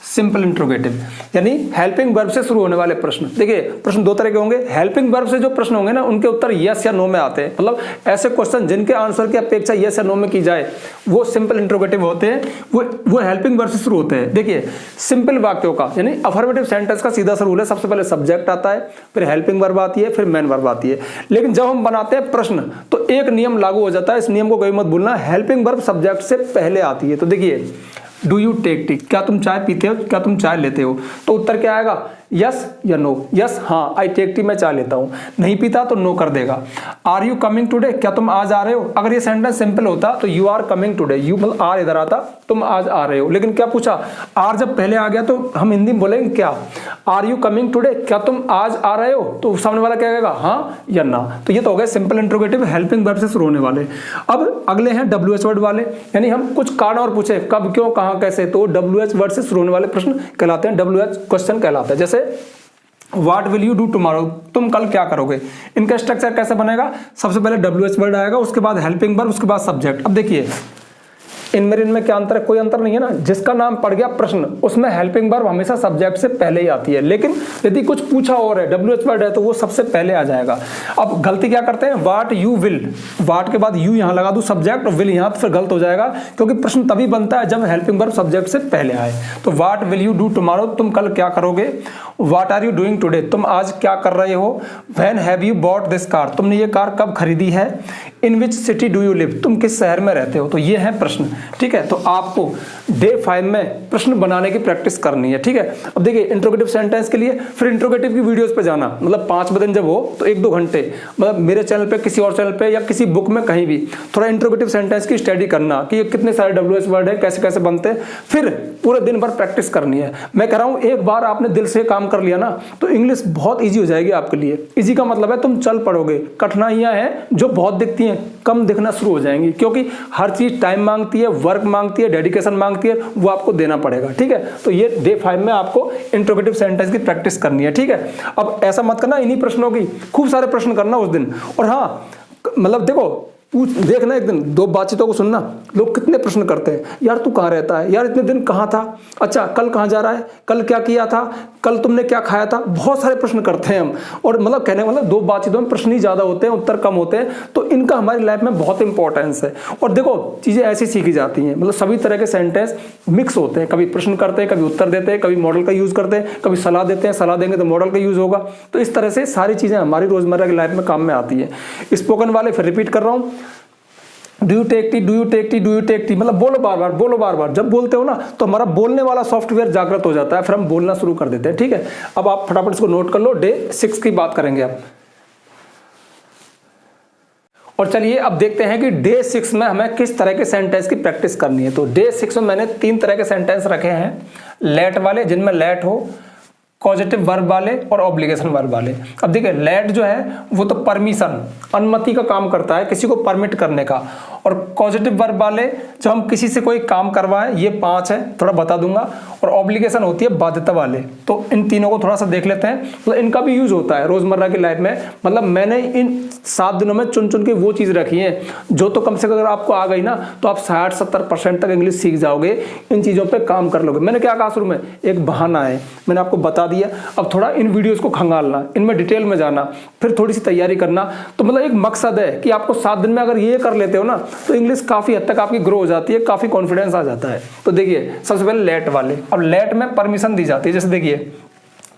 S1: सिंपल इंट्रोगेटिव, यानी हेल्पिंग वर्ब से शुरू होने वाले प्रश्न। देखिए प्रश्न 2 तरह के होंगे। हेल्पिंग वर्ब से जो प्रश्न होंगे ना, उनके उत्तर यस या नो में आते हैं, मतलब ऐसे क्वेश्चन जिनके आंसर की अपेक्षा यस या नो में की जाए वो सिंपल इंट्रोगेटिव होते हैं, वो हेल्पिंग वर्ब से शुरू होते हैं। देखिए सिंपल वाक्यों का यानी अफर्मेटिव सेंटेंस का सीधा सा रूल है, सबसे पहले सब्जेक्ट आता है, फिर हेल्पिंग वर्ब आती है, फिर मेन वर्ब आती है। लेकिन जब हम बनाते हैं प्रश्न तो एक नियम लागू हो जाता है, इस नियम को कभी मत भूलना, हेल्पिंग वर्ब सब्जेक्ट से पहले आती है। तो देखिए डू यू टेक टी, क्या तुम चाय पीते हो, क्या तुम चाय लेते हो, तो उत्तर क्या आएगा यस या नो। यस हाँ आई टेक टी, मैं चाय लेता हूं। नहीं पीता तो नो कर देगा। आर यू कमिंग टुडे, क्या तुम आज आ रहे हो। अगर ये सेंटेंस सिंपल होता तो you are coming today, you मतलब आर इधर आता, तुम आज आ रहे हो। लेकिन क्या पूछा, आर जब पहले आ गया तो हम हिंदी में बोलेंगे क्या, आर यू कमिंग टुडे, क्या तुम आज आ रहे हो, तो सामने वाला क्या कहेगा हाँ या ना। तो ये तो हो गए सिंपल इंट्रोगेटिव हेल्पिंग वर्ब से शुरू होने वाले। अब अगले हैं WH वर्ड वाले, यानी हम कुछ कारण और पूछे कब, क्यों, कहां, कैसे, तो WH वर्ड से शुरू होने वाले प्रश्न कहलाते हैं, WH क्वेश्चन कहलाता है। जैसे What will you do tomorrow, तुम कल क्या करोगे। इनका स्ट्रक्चर कैसे बनेगा, सबसे पहले WH वर्ड आएगा, उसके बाद हेल्पिंग वर्ब, उसके बाद सब्जेक्ट। अब देखिए इनमें क्या अंतर है, कोई अंतर नहीं है ना। जिसका नाम पड़ गया प्रश्न उसमें हेल्पिंग वर्ब हमेशा सब्जेक्ट से पहले ही आती है, लेकिन यदि कुछ पूछा और है WH वर्ड है तो वो सबसे पहले आ जाएगा। अब गलती क्या करते हैं, वाट यू विल, वाट के बाद यू यहां लगा दूं सब्जेक्ट और विल यहां, तो फिर गलत हो जाएगा, क्योंकि प्रश्न तभी बनता है जब हेल्पिंग वर्ब सब्जेक्ट से पहले आए। तो what will you do tomorrow, तुम कल क्या करोगे। What are you doing today, तुम आज क्या कर रहे हो। When have you bought this car, तुमने ये कार कब खरीदी है। In which city do you live, तुम किस शहर में रहते हो। तो ये है प्रश्न, ठीक है। तो आपको डे 5 में प्रश्न बनाने की प्रैक्टिस करनी है, ठीक है। अब देखिए इंट्रोगेटिव सेंटेंस के लिए फिर इंट्रोगेटिव की वीडियोस पे जाना, मतलब 5 दिन जब हो तो 1-2 घंटे, मतलब मेरे चैनल पे, किसी और चैनल पे या किसी बुक में कहीं भी थोड़ा इंट्रोगेटिव सेंटेंस की स्टडी करना कि ये कितने सारे WH वर्ड है, कैसे कैसे बनते हैं, फिर पूरे दिन भर प्रैक्टिस करनी है। मैं कह रहा हूं एक बार आपने दिल से काम कर लिया ना तो इंग्लिश बहुत ईजी हो जाएगी आपके लिए। ईजी का मतलब है तुम चल पड़ोगे। कठिनाइयां हैं जो बहुत दिखती हैं कम दिखना शुरू हो जाएंगी, क्योंकि हर चीज टाइम मांगती है, वर्क मांगती है, डेडिकेशन मांगती है, वो आपको देना पड़ेगा, ठीक है। तो ये डे 5 में आपको इंट्रोगेटिव सेंटेंस की प्रैक्टिस करनी है, ठीक है। अब ऐसा मत करना इन्हीं प्रश्नों की खूब सारे प्रश्न करना उस दिन। और हाँ मतलब देखो पूछ देखना, एक दिन दो बातचीतों को सुनना, लोग कितने प्रश्न करते हैं, यार तू कहाँ रहता है, यार इतने दिन कहाँ था, अच्छा कल कहाँ जा रहा है, कल क्या किया था, कल तुमने क्या खाया था, बहुत सारे प्रश्न करते हैं हम। और मतलब कहने वाला दो बातचीतों में प्रश्न ही ज्यादा होते हैं, उत्तर कम होते हैं, तो इनका हमारी लाइफ में बहुत इंपॉर्टेंस है। और देखो चीजें ऐसी सीखी जाती हैं, मतलब सभी तरह के सेंटेंस मिक्स होते हैं, कभी प्रश्न करते हैं, कभी उत्तर देते हैं, कभी मॉडल का यूज करते हैं, कभी सलाह देते हैं, सलाह देंगे तो मॉडल का यूज होगा। तो इस तरह से सारी चीजें हमारी रोजमर्रा की लाइफ में काम में आती है। स्पोकन वाले फिर रिपीट कर रहा हूं, do you take tea, do you take tea, do you take tea, मतलब बोलो बार बार, बोलो बार बार। जब बोलते हो ना तो हमारा बोलने वाला सॉफ्टवेयर जागृत हो जाता है, फिर हम बोलना शुरू कर देते हैं। ठीक है, अब आप फटाफट इसको नोट कर लो, डे 6 की बात करेंगे अब। और चलिए अब देखते हैं कि डे 6 में हमें किस तरह के सेंटेंस की प्रैक्टिस करनी है। तो डे 6 में मैंने 3 तरह के सेंटेंस रखे हैं, लेट वाले जिनमें लेट हो, पॉजिटिव वर्ब वाले और ऑब्लिगेशन वर्ब वाले। अब देखिए लेट जो है वो तो परमिशन, अनुमति का काम करता है, किसी को परमिट करने का। और पॉजिटिव वर्ब वाले जब हम किसी से कोई काम करवाएं, ये 5 है, थोड़ा बता दूंगा। और ऑब्लिगेशन होती है बाध्यता वाले। तो इन तीनों को थोड़ा सा देख लेते हैं, मतलब इनका भी यूज होता है रोजमर्रा की लाइफ में। मतलब मैंने इन 7 दिनों में चुन चुन के वो चीज रखी है जो तो कम से कम अगर आपको आ गई ना तो आप 60-70% तक इंग्लिश सीख जाओगे, इन चीजों पर काम कर लोगे। मैंने क्या कहा शुरू में, एक बहाना है, मैंने आपको बता दिया। अब थोड़ा इन वीडियोस को खंगालना, इनमें डिटेल में जाना, फिर थोड़ी सी तैयारी करना। तो मतलब एक मकसद है कि आपको 7 दिन में अगर ये कर लेते हो ना तो इंग्लिश काफी हद तक आपकी ग्रो हो जाती है, काफी कॉन्फिडेंस आ जाता है। तो देखिए सबसे पहले लेट वाले। अब लेट में परमिशन दी जाती है, जैसे देखिए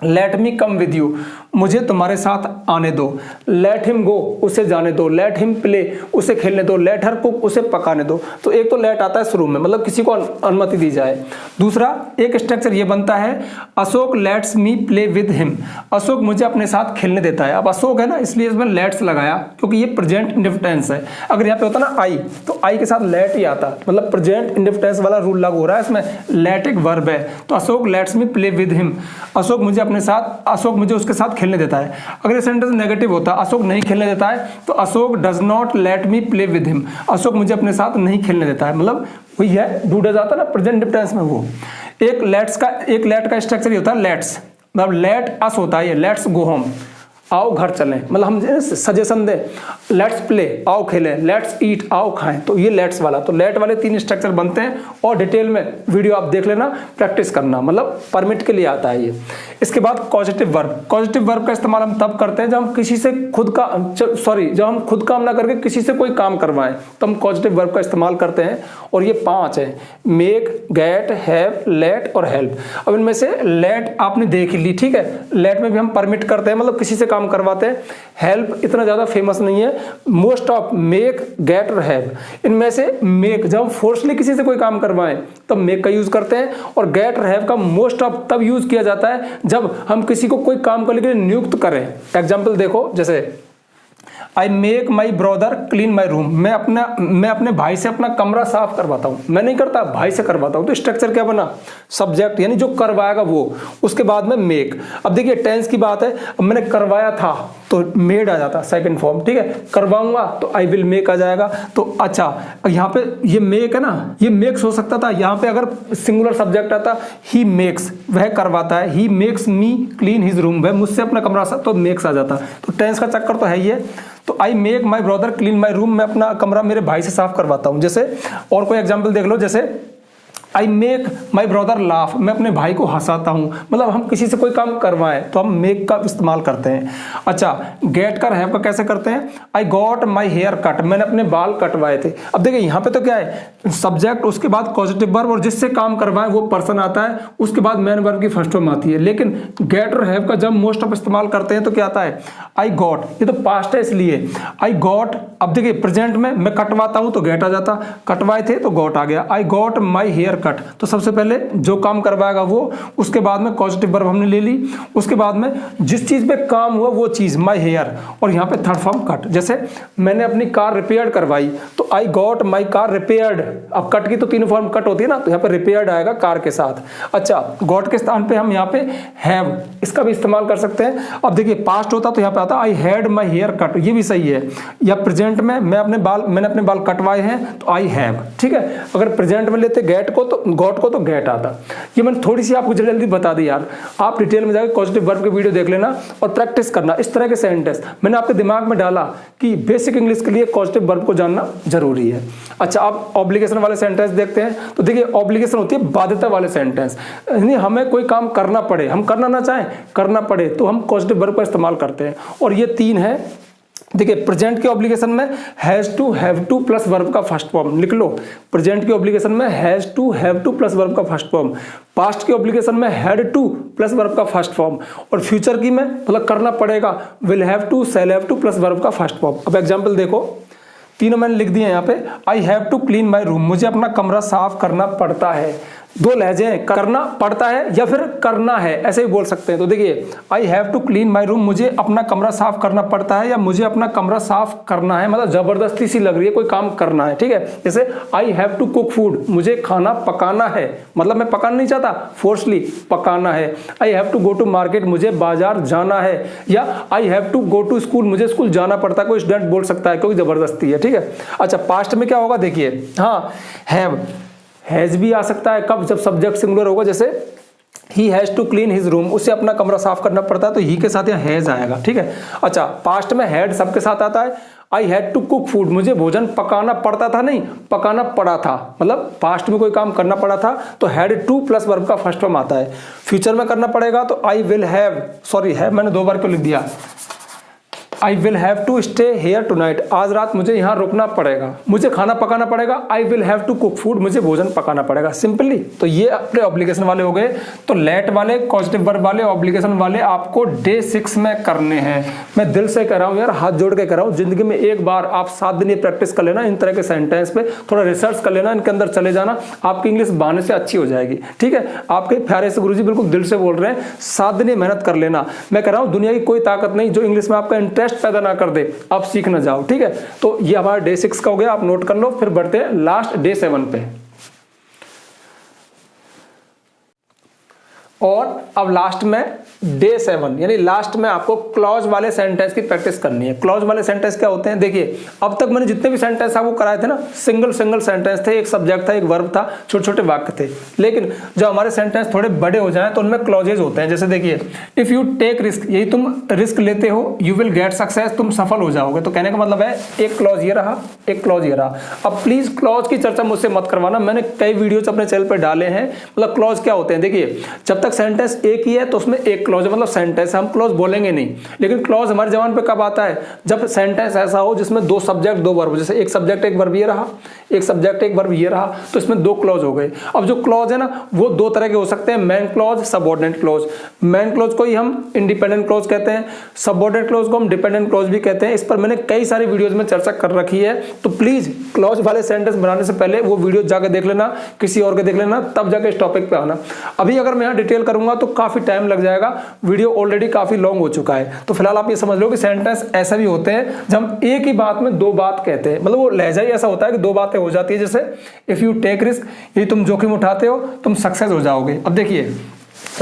S1: let me come with you, मुझे तुम्हारे साथ आने दो। लेट हिम गो, उसे जाने दो। लेट हिम प्ले, उसे खेलने दो। लेट हर कुक, उसे पकाने दो। तो एक तो लेट आता है शुरू में, मतलब किसी को अनुमति दी जाए। दूसरा एक स्ट्रक्चर ये बनता है, Ashok let's me play with him, Ashok मुझे अपने साथ खेलने देता है। अब अशोक है ना, इसलिए इसमें लेट्स लगाया क्योंकि ये प्रेजेंट इंडेफिनिट है। अगर यहाँ पे होता ना आई, तो आई के साथ लेट ही आता, मतलब प्रेजेंट इंडेफिनिट वाला रूल लागू हो रहा है इसमें। लेट एक वर्ब है, तो Ashok let's me play with him, Ashok मुझे अपने साथ, अशोक मुझे उसके साथ खेलने देता है। अगर ये सेंटेंस नेगेटिव होता, अशोक नहीं खेलने देता है, तो Ashok does not let me play with him, Ashok मुझे अपने साथ नहीं खेलने देता है। मतलब वही है, डू डज आता ना प्रेजेंट टेंस में। वो एक लेट का स्ट्रक्चर ये होता है लेट्स, मतलब लेट अस होता है ये, लेट्स गो होम, आओ घर चलें, मतलब हम सजेशन दें। लेट्स प्ले, आओ खेलें। लेट्स ईट, आओ खाएं। तो ये लेट्स वाला, तो लेट वाले 3 स्ट्रक्चर बनते हैं। और डिटेल में वीडियो आप देख लेना, प्रैक्टिस करना, मतलब परमिट के लिए आता है ये। इसके बाद पॉजिटिव वर्ब। पॉजिटिव वर्ब का इस्तेमाल हम तब करते हैं जब हम किसी से जब हम खुद काम ना करके किसी से कोई काम करवाएं, तो हम पॉजिटिव वर्ब का इस्तेमाल करते हैं। और ये 5 है, मेक, गेट, हैव, लेट और हेल्प। अब इनमें से लेट आपने देख ही ली, ठीक है। लेट में भी हम परमिट करते हैं, मतलब किसी से काम करवाते हैं। हेल्प इतना ज्यादा फेमस नहीं है। मोस्ट ऑफ मेक, गेट और हैव। इनमें से मेक जब हम फोर्सली किसी से कोई काम करवाएं तब मेक का यूज करते हैं। और गेट और हैव का मोस्ट ऑफ तब यूज किया जाता है जब हम किसी को कोई काम करने के लिए नियुक्त करें। एग्जाम्पल देखो, जैसे I make my brother clean my room, मैं अपने भाई से अपना कमरा साफ करवाता हूँ। मैं नहीं करता, भाई से करवाता हूँ। तो स्ट्रक्चर क्या बना, सब्जेक्ट यानी जो करवाएगा वो, उसके बाद में मेक। अब देखिए टेंस की बात है, अब मैंने करवाया था तो मेड आ जाता सेकंड फॉर्म, ठीक है। करवाऊंगा तो आई विल मेक आ जाएगा। तो अच्छा यहाँ पे ये मेक है ना, ये मेक्स हो सकता था। यहाँ पे अगर सिंगुलर सब्जेक्ट आता, ही मेक्स, वह करवाता है। He makes me clean his room, वह मुझसे अपना कमरा साफ, तो मेक्स आ जाता। तो टेंस का चक्कर तो है ही है। तो I make my brother clean my room, मैं अपना कमरा मेरे भाई से साफ करवाता हूं। जैसे और कोई एग्जाम्पल देख लो, जैसे I make my brother laugh, मैं अपने भाई को हंसाता हूँ। मतलब हम किसी से कोई काम करवाएं तो हम मेक का इस्तेमाल करते हैं। अच्छा गेट का, हैव का कैसे करते हैं, I got my hair cut, मैंने अपने बाल कटवाए थे। अब देखिए यहाँ पे तो क्या है, सब्जेक्ट, उसके बाद पॉजिटिव वर्ब, और जिससे काम करवाएं वो पर्सन आता है, उसके बाद मेन वर्ब की फर्स्ट फॉर्म आती है। लेकिन गेट और हैव का जब मोस्ट ऑफ इस्तेमाल करते हैं तो क्या आता है, आई गॉट, ये तो पास्ट है इसलिए आई गॉट। अब देखिए प्रेजेंट में मैं कटवाता हूं तो गेट आ जाता, कटवाए थे तो गॉट आ गया। I got my hair cut, तो सबसे पहले जो काम करवाएगा वो, उसके बाद में पॉजिटिव वर्ब हमने ले ली, उसके बाद में जिस चीज पे काम हुआ वो चीज, माई हेयर, और यहाँ पे थर्ड फॉर्म कट। जैसे मैंने अपनी कार रिपेयर करवाई तो आई गॉट माई कार रिपेयर्ड। अब कट की तो 3 फॉर्म कट होती है ना, तो यहाँ पे रिपेयर्ड आएगा कार के साथ। अच्छा गॉट के स्थान पे हम यहाँ पे हैव, इसका भी इस्तेमाल कर सकते हैं। अब देखिए पास्ट होता तो यहाँ पे आता I had my hair cut, ये भी सही है। या प्रेजेंट में मैंने अपने बाल कटवाए हैं तो आई हैव, ठीक है। अगर प्रेजेंट में लेते गेट को गॉट को तो गेट आता। ये मैंने थोड़ी सी आपको जल्दी बता दी यार, आप डिटेल में जाकर कॉजेटिव वर्ब के वीडियो देख लेना और प्रैक्टिस करना इस तरह के सेंटेंस। मैंने आपके दिमाग में डाला कि बेसिक इंग्लिश के लिए पॉजिटिव वर्ब को जानना जरूरी है। अच्छा, आप ऑब्लिगेशन वाले सेंटेंस देखते हैं तो देखिए ऑब्लिगेशन होती है बाध्यता वाले सेंटेंस, यानी हमें कोई काम करना पड़े, हम करना ना चाहें करना पड़े तो हम पॉजिटिव वर्ब का इस्तेमाल करते हैं। और ये 3 है। देखिए प्रेजेंट के ऑब्लिगेशन में has to, have to plus verb का फर्स्ट फॉर्म लिख लो। प्रेजेंट के ऑब्लिगेशन में has to, have to plus verb का फर्स्ट फॉर्म। पास्ट के ऑब्लिगेशन में हैड टू प्लस वर्ब का फर्स्ट फॉर्म। और फ्यूचर की में मतलब करना पड़ेगा will have to, shall have to plus verb का फर्स्ट फॉर्म। अब एग्जांपल देखो, तीनों मैंने लिख दिए यहाँ पे। I have to clean my room, मुझे अपना कमरा साफ करना पड़ता है। 2 लहजे हैं, करना पड़ता है या फिर करना है, ऐसे ही बोल सकते हैं। तो देखिए I have to clean my room, मुझे अपना कमरा साफ करना पड़ता है या मुझे अपना कमरा साफ करना है, मतलब जबरदस्ती सी लग रही है, कोई काम करना है, ठीक है। जैसे I have to cook food, मुझे खाना पकाना है, मतलब मैं पकाना नहीं चाहता, फोर्सली पकाना है। I have to go to market, मुझे बाजार जाना है। या I have to go to school, मुझे स्कूल जाना पड़ता है, कोई स्टूडेंट बोल सकता है क्योंकि जबरदस्ती है, ठीक है। अच्छा, पास्ट में क्या होगा देखिए, हाँ हैव, हैज भी आ सकता है कब, जब सब्जेक्ट सिंगुलर होगा। जैसे he has to clean his room, उसे अपना कमरा साफ करना पड़ता है तो ही के साथ यहाँ हैज आएगा, ठीक है। अच्छा, पास्ट में हैड सबके साथ आता है। I had to cook food, मुझे भोजन पकाना पड़ता था, नहीं पकाना पड़ा था, मतलब पास्ट में कोई काम करना पड़ा था तो हैड टू प्लस वर्ब का फर्स्ट फॉर्म आता है। फ्यूचर में करना पड़ेगा तो I will have, sorry have मैंने 2 बार क्यों लिख दिया, I will have to stay here tonight, आज रात मुझे यहाँ रुकना पड़ेगा। मुझे खाना पकाना पड़ेगा, I will have to cook food, मुझे भोजन पकाना पड़ेगा, सिंपली। तो ये अपने ऑब्लिगेशन वाले हो गए। तो लेट वाले, पॉजिटिव वर्ब वाले, ऑब्लिगेशन वाले आपको डे 6 में करने हैं। मैं दिल से कह रहा हूँ यार, हाथ जोड़ के कह रहा हूँ, जिंदगी में एक बार आप 7 दिन ये प्रैक्टिस कर लेना इन तरह के सेंटेंस पे, थोड़ा रिसर्च कर लेना, इनके अंदर चले जाना, आपकी इंग्लिश बहाने से अच्छी हो जाएगी, ठीक है। आपके प्यारे से गुरुजी बिल्कुल दिल से बोल रहे हैं, 7 दिन मेहनत कर लेना। मैं कह रहा हूँ दुनिया की कोई ताकत नहीं जो इंग्लिश में आपका इंटरेस्ट पैदा ना कर दे, आप सीख ना जाओ, ठीक है। तो ये हमारा डे 6 का हो गया, आप नोट कर लो। फिर बढ़ते हैं लास्ट डे 7 पे। और अब लास्ट में डे 7 यानी लास्ट में आपको क्लॉज वाले सेंटेंस की प्रैक्टिस करनी है। क्लॉज वाले सेंटेंस क्या होते हैं देखिए, अब तक मैंने जितने भी सेंटेंस आपको कराए थे ना, सिंगल सेंटेंस थे, एक सब्जेक्ट था, एक वर्ब था, छोटे छोटे वाक्य थे। लेकिन जब हमारे सेंटेंस थोड़े बड़े हो जाएं तो उनमें क्लॉजेज होते हैं। जैसे देखिए, इफ यू टेक रिस्क, यही तुम रिस्क लेते हो, यू विल गेट सक्सेस, तुम सफल हो जाओगे। तो कहने का मतलब है एक क्लॉज ये रहा, एक क्लॉज ये रहा। अब प्लीज क्लॉज की चर्चा मुझसे मत करवाना, मैंने कई वीडियोज अपने चैनल पर डाले हैं। मतलब क्लॉज क्या होते हैं देखिए, जब तक सेंटेंस एक ही है तो उसमें एक क्लॉज, मतलब सेंटेंस हम क्लॉज बोलेंगे नहीं। लेकिन क्लॉज हमारे जबान पे कब आता है, जब सेंटेंस ऐसा हो जिसमें 2 सब्जेक्ट 2 वर्ब, जैसे एक सब्जेक्ट एक वर्ब ये रहा, एक सब्जेक्ट एक वर्ब ये रहा, तो इसमें 2 क्लॉज हो गए। अब जो क्लॉज है ना वो 2 तरह के हो सकते हैं, man clause, subordinate clause. Man clause को ही हम इंडिपेंडेंट क्लॉज कहते हैं, सबऑर्डिनेट क्लॉज को हम डिपेंडेंट क्लॉज भी कहते हैं। इस पर मैंने कई सारी वीडियोज में चर्चा कर रखी है, तो प्लीज क्लॉज वाले सेंटेंस बनाने से पहले वो वीडियो जाकर देख लेना, किसी और के देख लेना, तब जाकर इस टॉपिक पे आना। अभी अगर मैं यहाँ डिटेल करूंगा तो काफी टाइम लग जाएगा, वीडियो ऑलरेडी काफी लॉन्ग हो चुका है। तो फिलहाल आप ये समझ लो कि सेंटेंस ऐसा भी होते हैं जब हम एक ही बात में 2 बात कहते हैं, मतलब वो लहजा ही ऐसा होता है कि 2 बातें हो जाती है। जैसे इफ यू टेक रिस्क, ये तुम जोखिम उठाते हो, तुम सक्सेस हो जाओगे। अब देखिए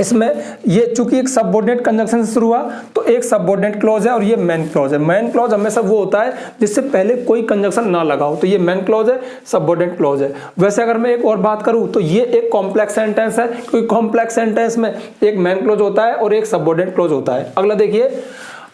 S1: इसमें ये चूंकि एक सबऑर्डिनेट कंजंक्शन से शुरू हुआ तो एक सबऑर्डिनेट क्लॉज है और ये मैन क्लॉज है। मैन क्लॉज हमेशा वो होता है जिससे पहले कोई कंजंक्शन ना लगाओ, तो ये मैन क्लॉज है, सबऑर्डिनेट क्लॉज है। वैसे अगर मैं एक और बात करूं तो ये एक कॉम्प्लेक्स सेंटेंस है, क्योंकि कॉम्प्लेक्स सेंटेंस में एक मैन क्लॉज होता है और एक सबऑर्डिनेट क्लॉज होता है। अगला देखिए,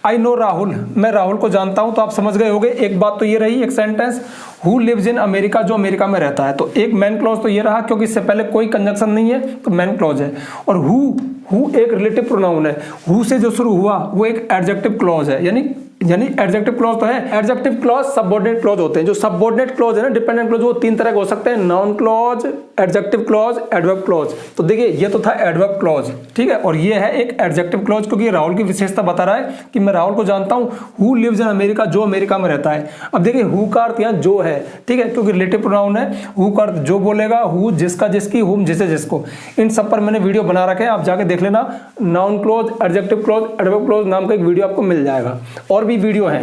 S1: आई नो राहुल, मैं राहुल को जानता हूं, तो आप समझ गए होंगे एक बात तो ये रही एक सेंटेंस। हु लिव्स इन अमेरिका, जो अमेरिका में रहता है, तो एक मैन क्लॉज तो ये रहा क्योंकि इससे पहले कोई कंजंक्शन नहीं है तो मैन क्लॉज है। और हु एक रिलेटिव प्रोनाउन है, हु से जो शुरू हुआ वो एक एडजेक्टिव क्लॉज है, यानी एडजेक्टिव क्लॉज तो है। एडजेक्टिव क्लॉज सबऑर्डिनेट क्लॉज होते हैं। जो सबऑर्डिनेट क्लॉज है ना, डिपेंडेंट क्लॉज, वो 3 तरह के हो सकते हैं, noun clause, adjective clause, adverb clause. तो देखिए ये तो था एडवर्ब क्लॉज, ठीक है, और ये है एक एडजेक्टिव क्लॉज, क्योंकि राहुल की विशेषता बता रहा है कि मैं राहुल को जानता हूं। हु लिव्स इन अमेरिका, जो अमेरिका में रहता है। अब देखिए हु का अर्थ यहाँ जो है, ठीक है, क्योंकि रिलेटिव प्रोनाउन है। हु का अर्थ जो बोलेगा, हु जिसका जिसकी, हुम जिसे जिसको। इन सब पर मैंने वीडियो बना रखे हैं, आप जाके देख लेना। Noun clause, adjective clause, adverb clause नाम का एक वीडियो आपको मिल जाएगा, और भी वीडियो है।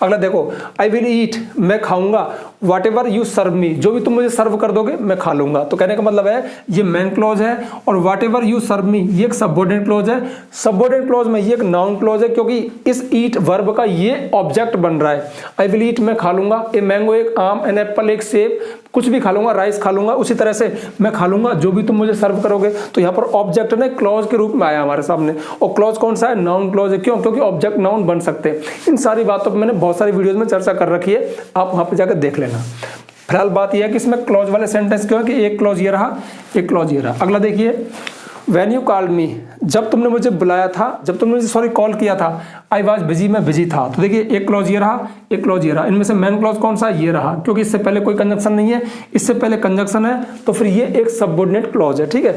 S1: अगला देखो, आई विल ईट, मैं खाऊंगा, वॉट एवर यू सर्व मी, जो भी तुम मुझे सर्व कर दोगे मैं खा लूंगा। तो कहने का मतलब है ये मेन क्लॉज है, और वॉट एवर यू सर्व मी ये एक सबऑर्डिनेट क्लॉज है। सबऑर्डिनेट क्लॉज में ये एक नाउन क्लॉज है, क्योंकि इस ईट वर्ब का ये ऑब्जेक्ट बन रहा है। आई विल ईट मैं खा लूंगा, ए मैंगो एक आम, एन एप्पल एक सेब, कुछ भी खा लूंगा, राइस खा लूंगा, उसी तरह से मैं खा लूंगा जो भी तुम मुझे सर्व करोगे। तो यहाँ पर ऑब्जेक्ट ने क्लॉज के रूप में आया हमारे सामने, और क्लॉज कौन सा है? नाउन क्लॉज है। क्यों? क्योंकि ऑब्जेक्ट नाउन बन सकते हैं। इन सारी बातों पर मैंने बहुत सारी वीडियोस में चर्चा कर रखी है, आप वहां पर जाकर देख लेना। फिलहाल बात यह है कि इसमें क्लॉज वाले सेंटेंस क्यों है कि एक क्लॉज ये रहा, एक क्लॉज ये रहा। अगला देखिए, When you called me, जब तुमने मुझे बुलाया था, जब तुमने मुझे कॉल किया था, I was busy मैं बिजी था। तो देखिए एक क्लॉज ये रहा, एक क्लॉज ये रहा। इनमें से मेन क्लॉज कौन सा? ये रहा, क्योंकि इससे पहले कोई कंजंक्शन नहीं है, इससे पहले कंजंक्शन है, तो फिर ये एक सबऑर्डिनेट क्लॉज है। ठीक है,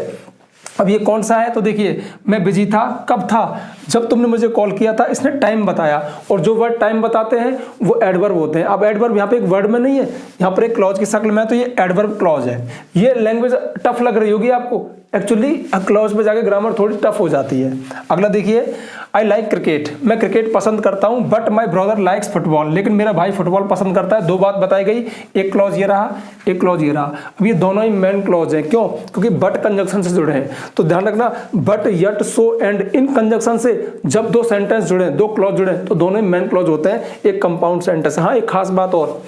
S1: अब ये कौन सा है? तो देखिए मैं बिजी था, कब था? जब तुमने मुझे कॉल किया था। इसने टाइम बताया, और जो वर्ड टाइम बताते हैं वो एडवर्ब होते हैं। अब एडवर्ब यहाँ पे एक वर्ड में नहीं है, यहाँ पर एक क्लॉज की शक्ल में है, तो ये एडवर्ब क्लॉज है। ये लैंग्वेज टफ लग रही होगी आपको, एक्चुअली क्लॉज पे जाके ग्रामर थोड़ी टफ हो जाती है। अगला देखिए, आई लाइक क्रिकेट, मैं क्रिकेट पसंद करता हूं, but my brother likes football, लेकिन मेरा भाई फुटबॉल पसंद करता है। दो बात बताई गई, एक क्लॉज ये रहा, एक क्लॉज ये रहा। अब ये दोनों ही मेन क्लॉज हैं। क्यों? क्योंकि बट कंजंक्शन से जुड़े हैं। तो ध्यान रखना, but, yet, so, and, in conjunction से जब दो सेंटेंस जुड़े, दो क्लॉज जुड़े, तो दोनों ही मेन क्लॉज होते हैं। एक कंपाउंड सेंटेंस। हाँ, एक खास बात और,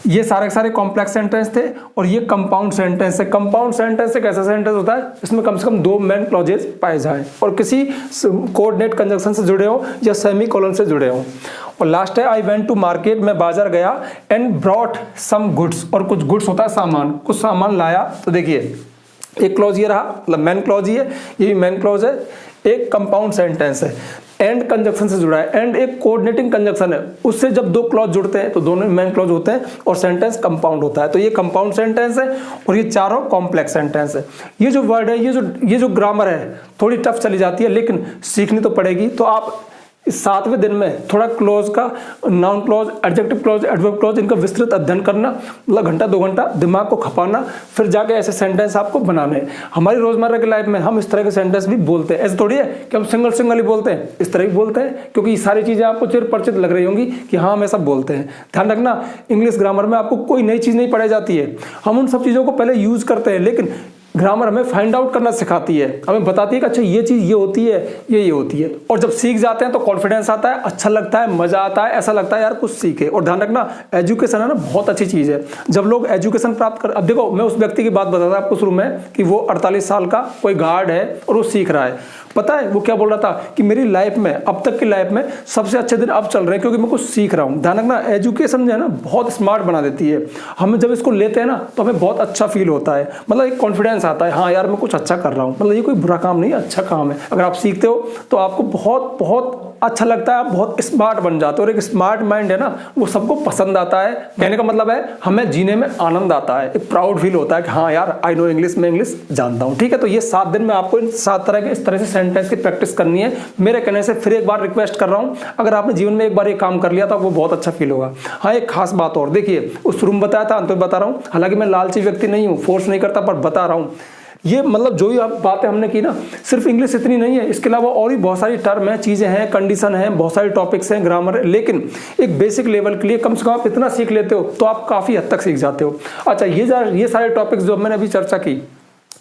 S1: ये सारे के सारे कॉम्प्लेक्स सेंटेंस थे, और ये कंपाउंड सेंटेंस है। कंपाउंड सेंटेंस एक ऐसा सेंटेंस होता है इसमें कम से कम दो मेन क्लॉजेस पाए जाएं, और किसी कोऑर्डिनेट कंजंक्शन से जुड़े हो या सेमी कोलन से जुड़े हो। और लास्ट है, आई वेंट टू मार्केट, मैं बाजार गया, एंड ब्रॉट सम गुड्स, और कुछ गुड्स होता है सामान, कुछ सामान लाया। तो देखिए एक क्लॉज ये रहा, मतलब मेन क्लॉज ही है, ये भी मेन क्लॉज है। एक कंपाउंड सेंटेंस है, एंड कंजंक्शन से जुड़ा है, एंड एक कोऑर्डिनेटिंग कंजंक्शन है, उससे जब दो क्लॉज जुड़ते हैं तो दोनों मेन क्लॉज होते हैं, और सेंटेंस कंपाउंड होता है। तो ये कंपाउंड सेंटेंस है, और ये चारों कॉम्प्लेक्स सेंटेंस है। ये जो वर्ड है, ये जो ग्रामर है थोड़ी टफ चली जाती है, लेकिन सीखनी तो पड़ेगी। तो आप इस 7वें दिन में थोड़ा क्लॉज का, noun clause, adjective clause, adverb clause, इनका विस्तृत अध्ययन करना, मतलब घंटा 2 घंटा दिमाग को खपाना, फिर जाके ऐसे सेंटेंस आपको बनाने हैं। हमारी रोजमर्रा की लाइफ में हम इस तरह के सेंटेंस भी बोलते हैं। ऐसे थोड़ी है कि हम सिंगल ही बोलते हैं, इस तरह ही बोलते हैं, क्योंकि ये सारी चीजें आपको चिर परिचित लग रही होंगी कि हाँ हम ऐसा बोलते हैं। ध्यान रखना, इंग्लिश ग्रामर में आपको कोई नई चीज नहीं पढ़ाई जाती है, हम उन सब चीजों को पहले यूज करते हैं, लेकिन ग्रामर हमें फाइंड आउट करना सिखाती है, हमें बताती है कि अच्छा ये चीज़ ये होती है, ये होती है। और जब सीख जाते हैं तो कॉन्फिडेंस आता है, अच्छा लगता है, मजा आता है, ऐसा लगता है यार कुछ सीखे। और ध्यान रखना, एजुकेशन है ना बहुत अच्छी चीज़ है। जब लोग एजुकेशन प्राप्त कर, अब देखो मैं उस व्यक्ति की बात बताता आपको शुरू में कि वो 48 साल का कोई गार्ड है और वो सीख रहा है। पता है वो क्या बोल रहा था कि मेरी लाइफ में, अब तक की लाइफ में सबसे अच्छे दिन अब चल रहे हैं क्योंकि मैं कुछ सीख रहा हूँ। ध्यान रखना, एजुकेशन जो है ना बहुत स्मार्ट बना देती है। हमें जब इसको लेते हैं ना तो हमें बहुत अच्छा फील होता है, मतलब एक कॉन्फिडेंस आता है, हाँ यार मैं कुछ अच्छा कर रहा हूँ। मतलब ये कोई बुरा काम नहीं है, अच्छा काम है। अगर आप सीखते हो तो आपको बहुत बहुत अच्छा लगता है, आप बहुत स्मार्ट बन जाते हो। और एक स्मार्ट माइंड है ना वो सबको पसंद आता है। कहने का मतलब है हमें जीने में आनंद आता है, एक प्राउड फील होता है कि हाँ यार आई नो इंग्लिश, मैं इंग्लिश जानता हूँ। ठीक है, तो ये 7 दिन में आपको इन 7 तरह के इस तरह से सेंटेंस की प्रैक्टिस करनी है। मेरे कहने से फिर एक बार रिक्वेस्ट कर रहा हूँ, अगर आपने जीवन में एक बार ये काम कर लिया तो आपको बहुत अच्छा फील होगा। हाँ, एक खास बात और देखिए, उस रूम बताया था अंत में बता रहा हूँ, हालांकि मैं लालची व्यक्ति नहीं हूँ, फोर्स नहीं करता, पर बता रहा हूँ। ये मतलब जो भी बातें हमने की ना, सिर्फ इंग्लिश इतनी नहीं है, इसके अलावा और भी बहुत सारी टर्म है, चीज़ें हैं, कंडीशन है, बहुत सारे टॉपिक्स हैं, ग्रामर है। लेकिन एक बेसिक लेवल के लिए कम से कम आप इतना सीख लेते हो तो आप काफ़ी हद तक सीख जाते हो। अच्छा, ये सारे टॉपिक्स जो मैंने अभी चर्चा की,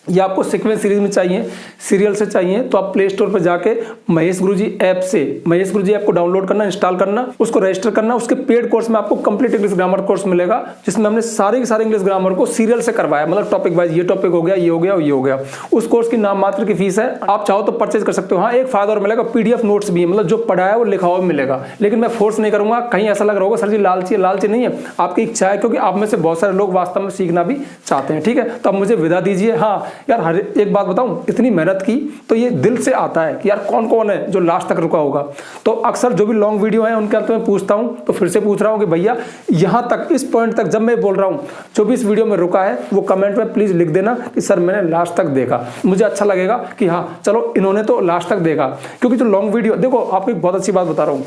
S1: ये आपको सीक्वेंस सीरीज में चाहिए, सीरियल से चाहिए, तो आप प्ले स्टोर पर जाके महेश गुरुजी ऐप से महेश गुरुजी ऐप को डाउनलोड करना, इंस्टॉल करना, उसको रजिस्टर करना। उसके पेड कोर्स में आपको कंप्लीट इंग्लिश ग्रामर कोर्स मिलेगा, जिसमें हमने सारे के सारे इंग्लिश ग्रामर को सीरियल से करवाया, मतलब टॉपिक वाइज, ये टॉपिक हो गया, ये हो गया और ये हो गया। उस कोर्स की नाम मात्र की फीस है, आप चाहो तो परचेज कर सकते हो। हाँ, एक फायदा और मिलेगा, PDF नोट्स भी है, मतलब जो पढ़ाया वो लिखा हुआ मिलेगा। लेकिन मैं फोर्स नहीं करूंगा, कहीं ऐसा लग रहा होगा सर जी लालची है, लालची नहीं है, आपकी इच्छा है, क्योंकि आप में से बहुत सारे लोग वास्तव में सीखना भी चाहते हैं। ठीक है, तो अब मुझे विदा दीजिए। हाँ यार, हर एक बात बताऊं, इतनी मेहनत की तो ये दिल से आता है कि यार कौन कौन है जो लास्ट तक रुका होगा। तो अक्सर जो भी लॉन्ग वीडियो है उनके अंत में पूछता हूं, तो फिर से पूछ रहा हूं कि भैया यहां तक, इस पॉइंट तक जब मैं बोल रहा हूं, जो भी इस वीडियो में रुका है वो कमेंट में प्लीज लिख देना कि सर मैंने लास्ट तक देखा। मुझे अच्छा लगेगा कि हाँ चलो इन्होंने तो लास्ट तक देखा। क्योंकि जो लॉन्ग वीडियो, देखो आपको एक बहुत अच्छी बात बता रहा हूँ,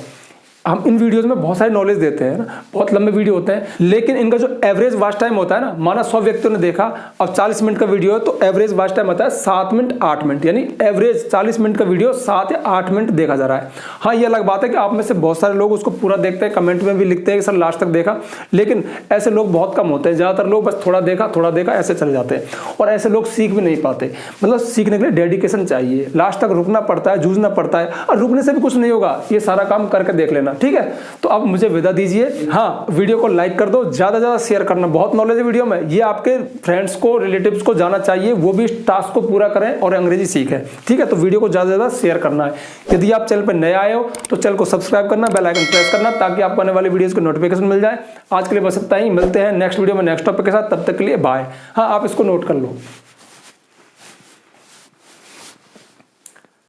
S1: हम इन वीडियोस में बहुत सारी नॉलेज देते हैं ना, बहुत लंबे वीडियो होते हैं, लेकिन इनका जो एवरेज वॉच टाइम होता है ना, माना 100 व्यक्तियों ने देखा, अब 40 मिनट का वीडियो है तो एवरेज वॉच टाइम होता है 7 मिनट 8 मिनट, यानी एवरेज 40 मिनट का वीडियो 7 या 8 मिनट देखा जा रहा है। हाँ, ये अलग बात है कि आप में से बहुत सारे लोग उसको पूरा देखते हैं, कमेंट में भी लिखते हैं कि सर लास्ट तक देखा, लेकिन ऐसे लोग बहुत कम होते हैं। ज़्यादातर लोग बस थोड़ा देखा ऐसे चले जाते हैं, और ऐसे लोग सीख भी नहीं पाते। मतलब सीखने के लिए डेडिकेशन चाहिए, लास्ट तक रुकना पड़ता है, जूझना पड़ता है, और रुकने से भी कुछ नहीं होगा, ये सारा काम करके देख लेना, ठीक है। तो अब मुझे विदा दीजिए। हाँ, वीडियो को लाइक कर दो, ज़्यादा से ज़्यादा शेयर करना, बहुत नॉलेज है वीडियो में, ये आपके फ्रेंड्स को, रिलेटिव्स को जाना चाहिए, वो भी इस टास्क को पूरा करें और अंग्रेजी सीखें, ठीक है। तो वीडियो को ज़्यादा से ज़्यादा शेयर करना है। यदि आप चैनल पर नए आए हो तो चैनल को सब्सक्राइब करना, बेल आइकन प्रेस करना, ताकि आपको आने वाली वीडियोस की नोटिफिकेशन मिल जाए। आज के लिए बस इतना ही, मिलते हैं नेक्स्ट वीडियो में नेक्स्ट टॉपिक के साथ, तब तक के लिए बाय। हाँ, आप इसको नोट कर लो।